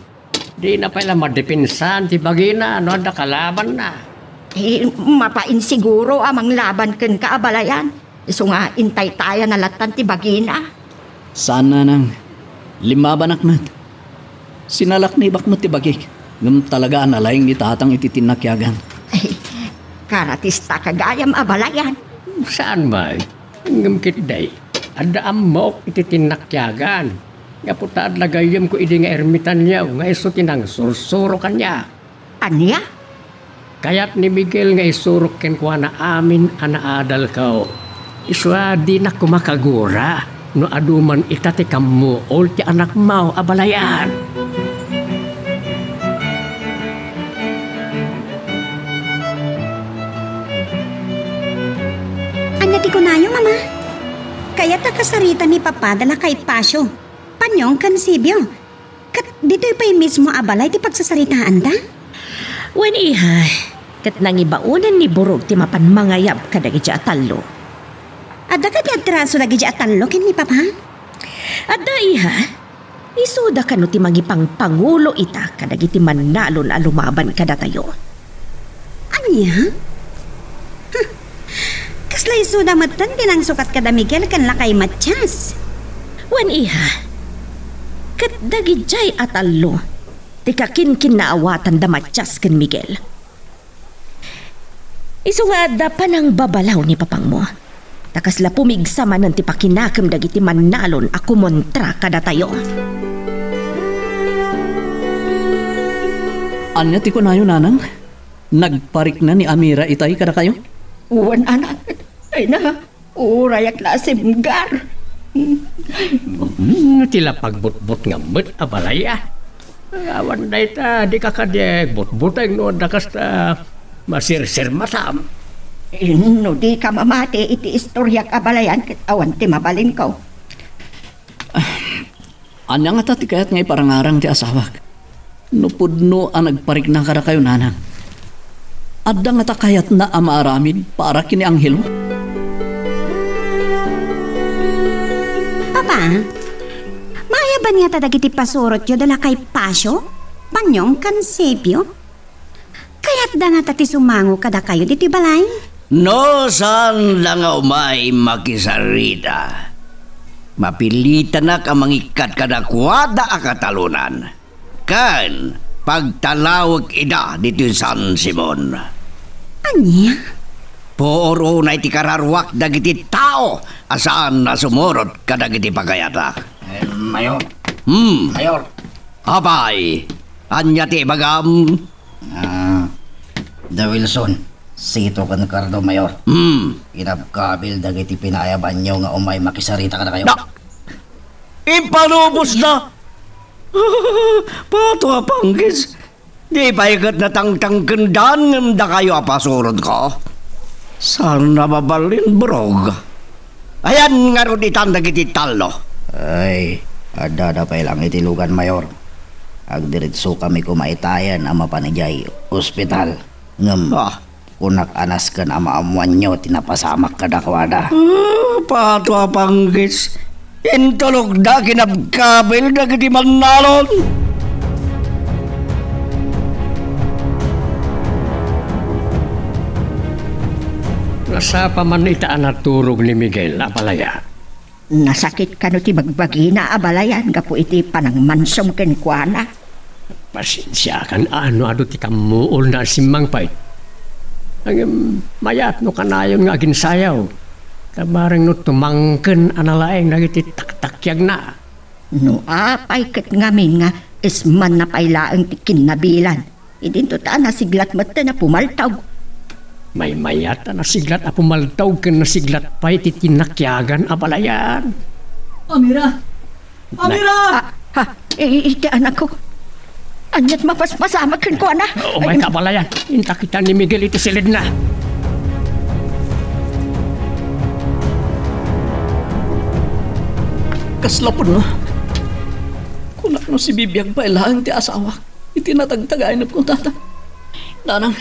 Di na paila madepinsan ti bagina, ano da kalaban na. Eh, mapain siguro amang laban ken kaabalayan. Iso nga intay tayo na latan ti bagina. Saan, nanang? Lima banak nat. Sinalak ni bakmo ti bagik. Ngam talaga analayang ni tatang iti tinakyagan. Ay, karatista kagayam abalayan. Saan ba? Ngamkit day. Ada amok iti tinakyagan. Nga putaad lagayam ko idi nga ermitan niya. Nga iso tinang sursuro kanya. Anya? Kaya't ni Miguel nga isurok ken kuha na amin anaadal kao. Iswa di na kumakagura. No aduman itati kamu ol ti anak mau abalayan. Anya ti kunayo, mama. Kaya ta kasarita ni Papa dala kay Pasyo. Panyong kansibyo. Kat dito'y pa'y mismo abalay ti pagsasaritaan ta? Wen iha, kat nangibaunan ni Burog ti mapan mangayab kadagi ti atalo. Adda ka ti atraso lagi di atallo ken ni Papa? Adda iha, isuda ka no ti magipang pangulo ita kadagi ti manalon a lumaban kada tayo. Anya? Huh. Kaslay suda matan tinang sukat kada Miguel kan lakay Matyas. Wen iha, kat dagi jay atalo, ti kakin naawatan da Matyas ken Miguel. Isu nga da pa ng babalaw ni papang mo. Takasla pumigsama ng ti pakinakam dagiti manalon a kumontra kada tayo. Anya ti kunayo, nanang? Nagparik na ni Amira itay kada kayo? Uwan anak. Ay na, urayak na simgar. Tila pagbutbut nga met abalaya. Awan na ita, di kakadeg butbuteng no dakas ta masirsir matam. No di ka mamati iti istoryak abalayan ket awan ti mabalin ko. Anya nga tati kayat ngay parangarang ti asawak. Nupudno ang nagparik na kada kayo, nanang. Adda nga ta kayat na amaaramid para kini anghelo. Papa, mayaban nga tadagiti pasurot yo dala kay Pasyo? Panyong kansibyo? Kaya't da nga tati sumango kada kayo diti balay? No, saan lang nga umay makisarita. Mapilitan na ka mangikat kadakwada a katalunan. Kan, pagtalawag ida dito San Simon. Anya? Puro na iti kararwak dagiti tao asaan na sumurot kadagiti pagayata. Mayor, Mayor. Abay, anya ti bagam? The Wilson. Sito kan Cardo, Mayor. Inapkabil dagiti pinayaban nyo nga umay makisarita ka na kayo. Ipalubos na! Pato apanggis. Di pa ikat na tangtangkendan ng da kayo apasurod ko. Saan nababalin, Brog? Ayan nga ron itanda kiti talo. Ay, ada pa ilang itilugan, Mayor. Agdiritso kami kumaitayan ang mapanijay ospital. Ngam, kunak anas kan ama amuan nyo tinapasamak kadakwada. Pato apanggis. Intulog da kinabkabil na kiti manalon. Nasa paman itaan na turog ni Miguel, Abalaya. Nasakit ka no ti bagbagi na abalayan, gapo iti panang mansom ken kuana. Pasensya kan ano ti kamuol na simang pait. Ang mayat no kanayon nga ginsayaw. Tabarang no tumangken analaeng nagiti taktakyag na. No apay ket ngamin nga isman na pailaang ti kinabilan. Idinto ta nasiglat mata na pumaltaw. May mayat na siglat a pumaltaw ken nasiglat pa iti tinakyagan abalayan. Amira! Amira! Iti anak ko. Anyat mapaspasama ken kuana. O may kabalayan, inta kita ni Miguel iti silid na. Kaslapon no. Kunak no si Bibiyag pa ilang ti asawa. Iti natagtagainap ko tata. Nanang.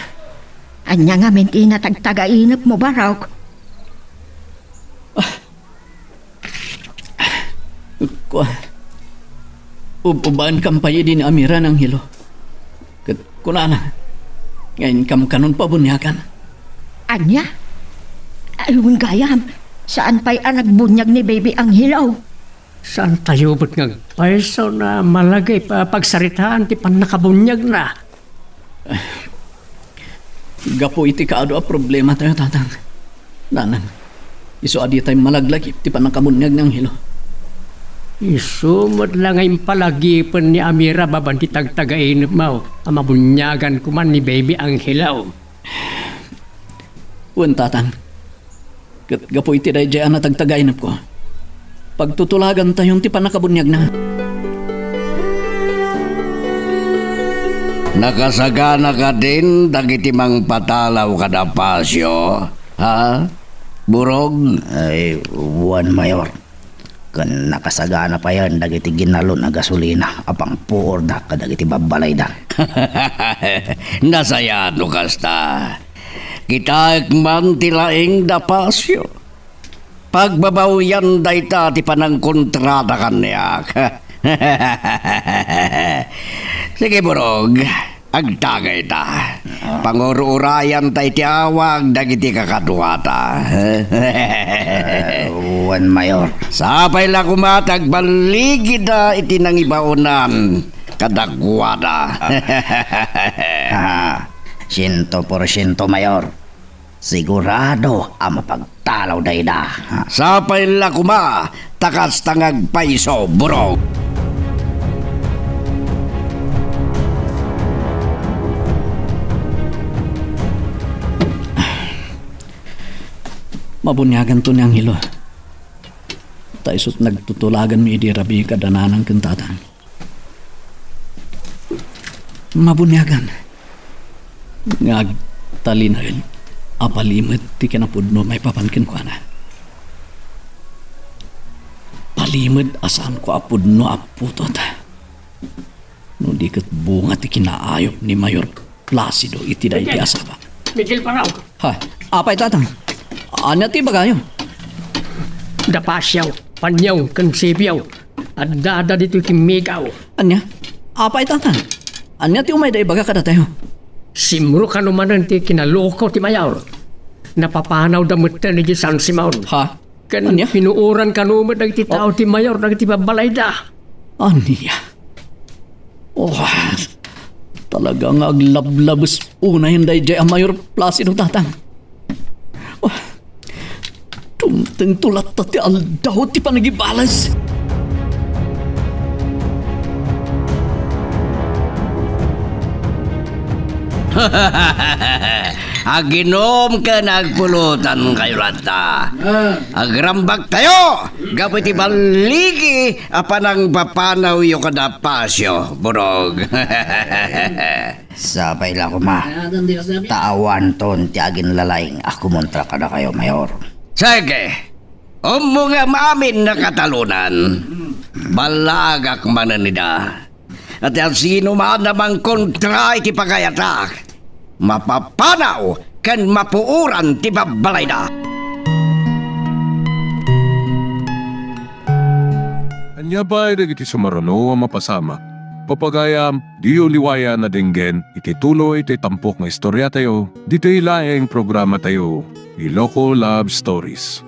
Anya nga menti natagtagainap mo baraw. Ubaan kampay din ni Amira ng hilo. Kunana. Ngayon kam kanon pa bunyakan. Anya? Ayun gayam. Saan pa'y anak bunyag ni baby ang hilaw? Saan tayo ba't ngagpaiso na malagay pa pagsaritaan ti pan nakabunyag na? Gapo iti kaado a problema tayo tatang. Nanang, iso adi tayo malaglagip ti pan nakabunyag ng hilo. Isumot lang ay palagipan ni Amira baban ti tagtagainip mo. Amabunyagan kuman ni baby ang hilaw. Uwan tatang. Gapo iti dahi dyan na tagtagainip ko. Pagtutulagan tayong ti pan nakabunyag na. Nakasagana ka din, dagiti mang patalaw kada pasyo. Ha? Burog? Ay, Juan Mayor. Kan nakasagana pa yan, dagiti ginalon na gasolina, apang puor da, kadagiti babalay da. Nasayado kasta. Kita man tilaing da pasyo. Pagbabawian dayta ti panang kontrata kanyak. Sige burog, agtagay ta. Pangururayan tay ti awag dagiti kakaduata. Juan Mayor. Sapay la kumatag baligid da iti nang ibaunan kadagwada. 100% Mayor. Sigurado ang mapagtalaw dayda. Sapay la kuma takas tangag paiso burog. Mabunyagan to niyang hilo. Taisot nagtutulagan mi di rabi kadananang kentatan. Mabunyagan. Ngag talinail. Apalimit ti kinapudno may papankin ko na. Palimit asan ko apudno aputot. No di kat bunga ti kinaayop ni Mayor Placido iti dahi ti asawa. Miguel Paraw. Ha, apay tatang. Anya ti bagayo? Dapasyaw, panyaw, kansipyaw. At dada dito kimigaw. Anya? Apay tatang. Anya ti umay dahi baga kada tayo? Simro ka naman ti kinaloko ti Mayor. Napapanaw damutan ni San Simon. Ha? Kan pinuuran ka naman ti tao ti Mayor ti babalay da. Anya? Oh, talagang aglablabos una yung dahi ang Mayor Placido tatang. Oh, tumteng tulat ti aldaw ti panagibalas. Aginom ka nagpulutan kayo lata. Agrambag tayo. Gapiti baligi apanang papanaw yung kadapasyo, burog. Sabay lang kuma. Tawan ton ti agin lalaing ako montra kada kayo, Mayor. Sige. Mga maamin na katalunan. Balagak mananida. At ang sino man namang kontra iti pagayatak, mapapanaw kan mapuuran ti babalay na. Anya ba iti sumaruno ang mapasama? Papagayam, di uliwaya na dinggen, iti tuloy iti tampok nga istorya tayo, dito ilaeng programa tayo, Iloko Love Stories.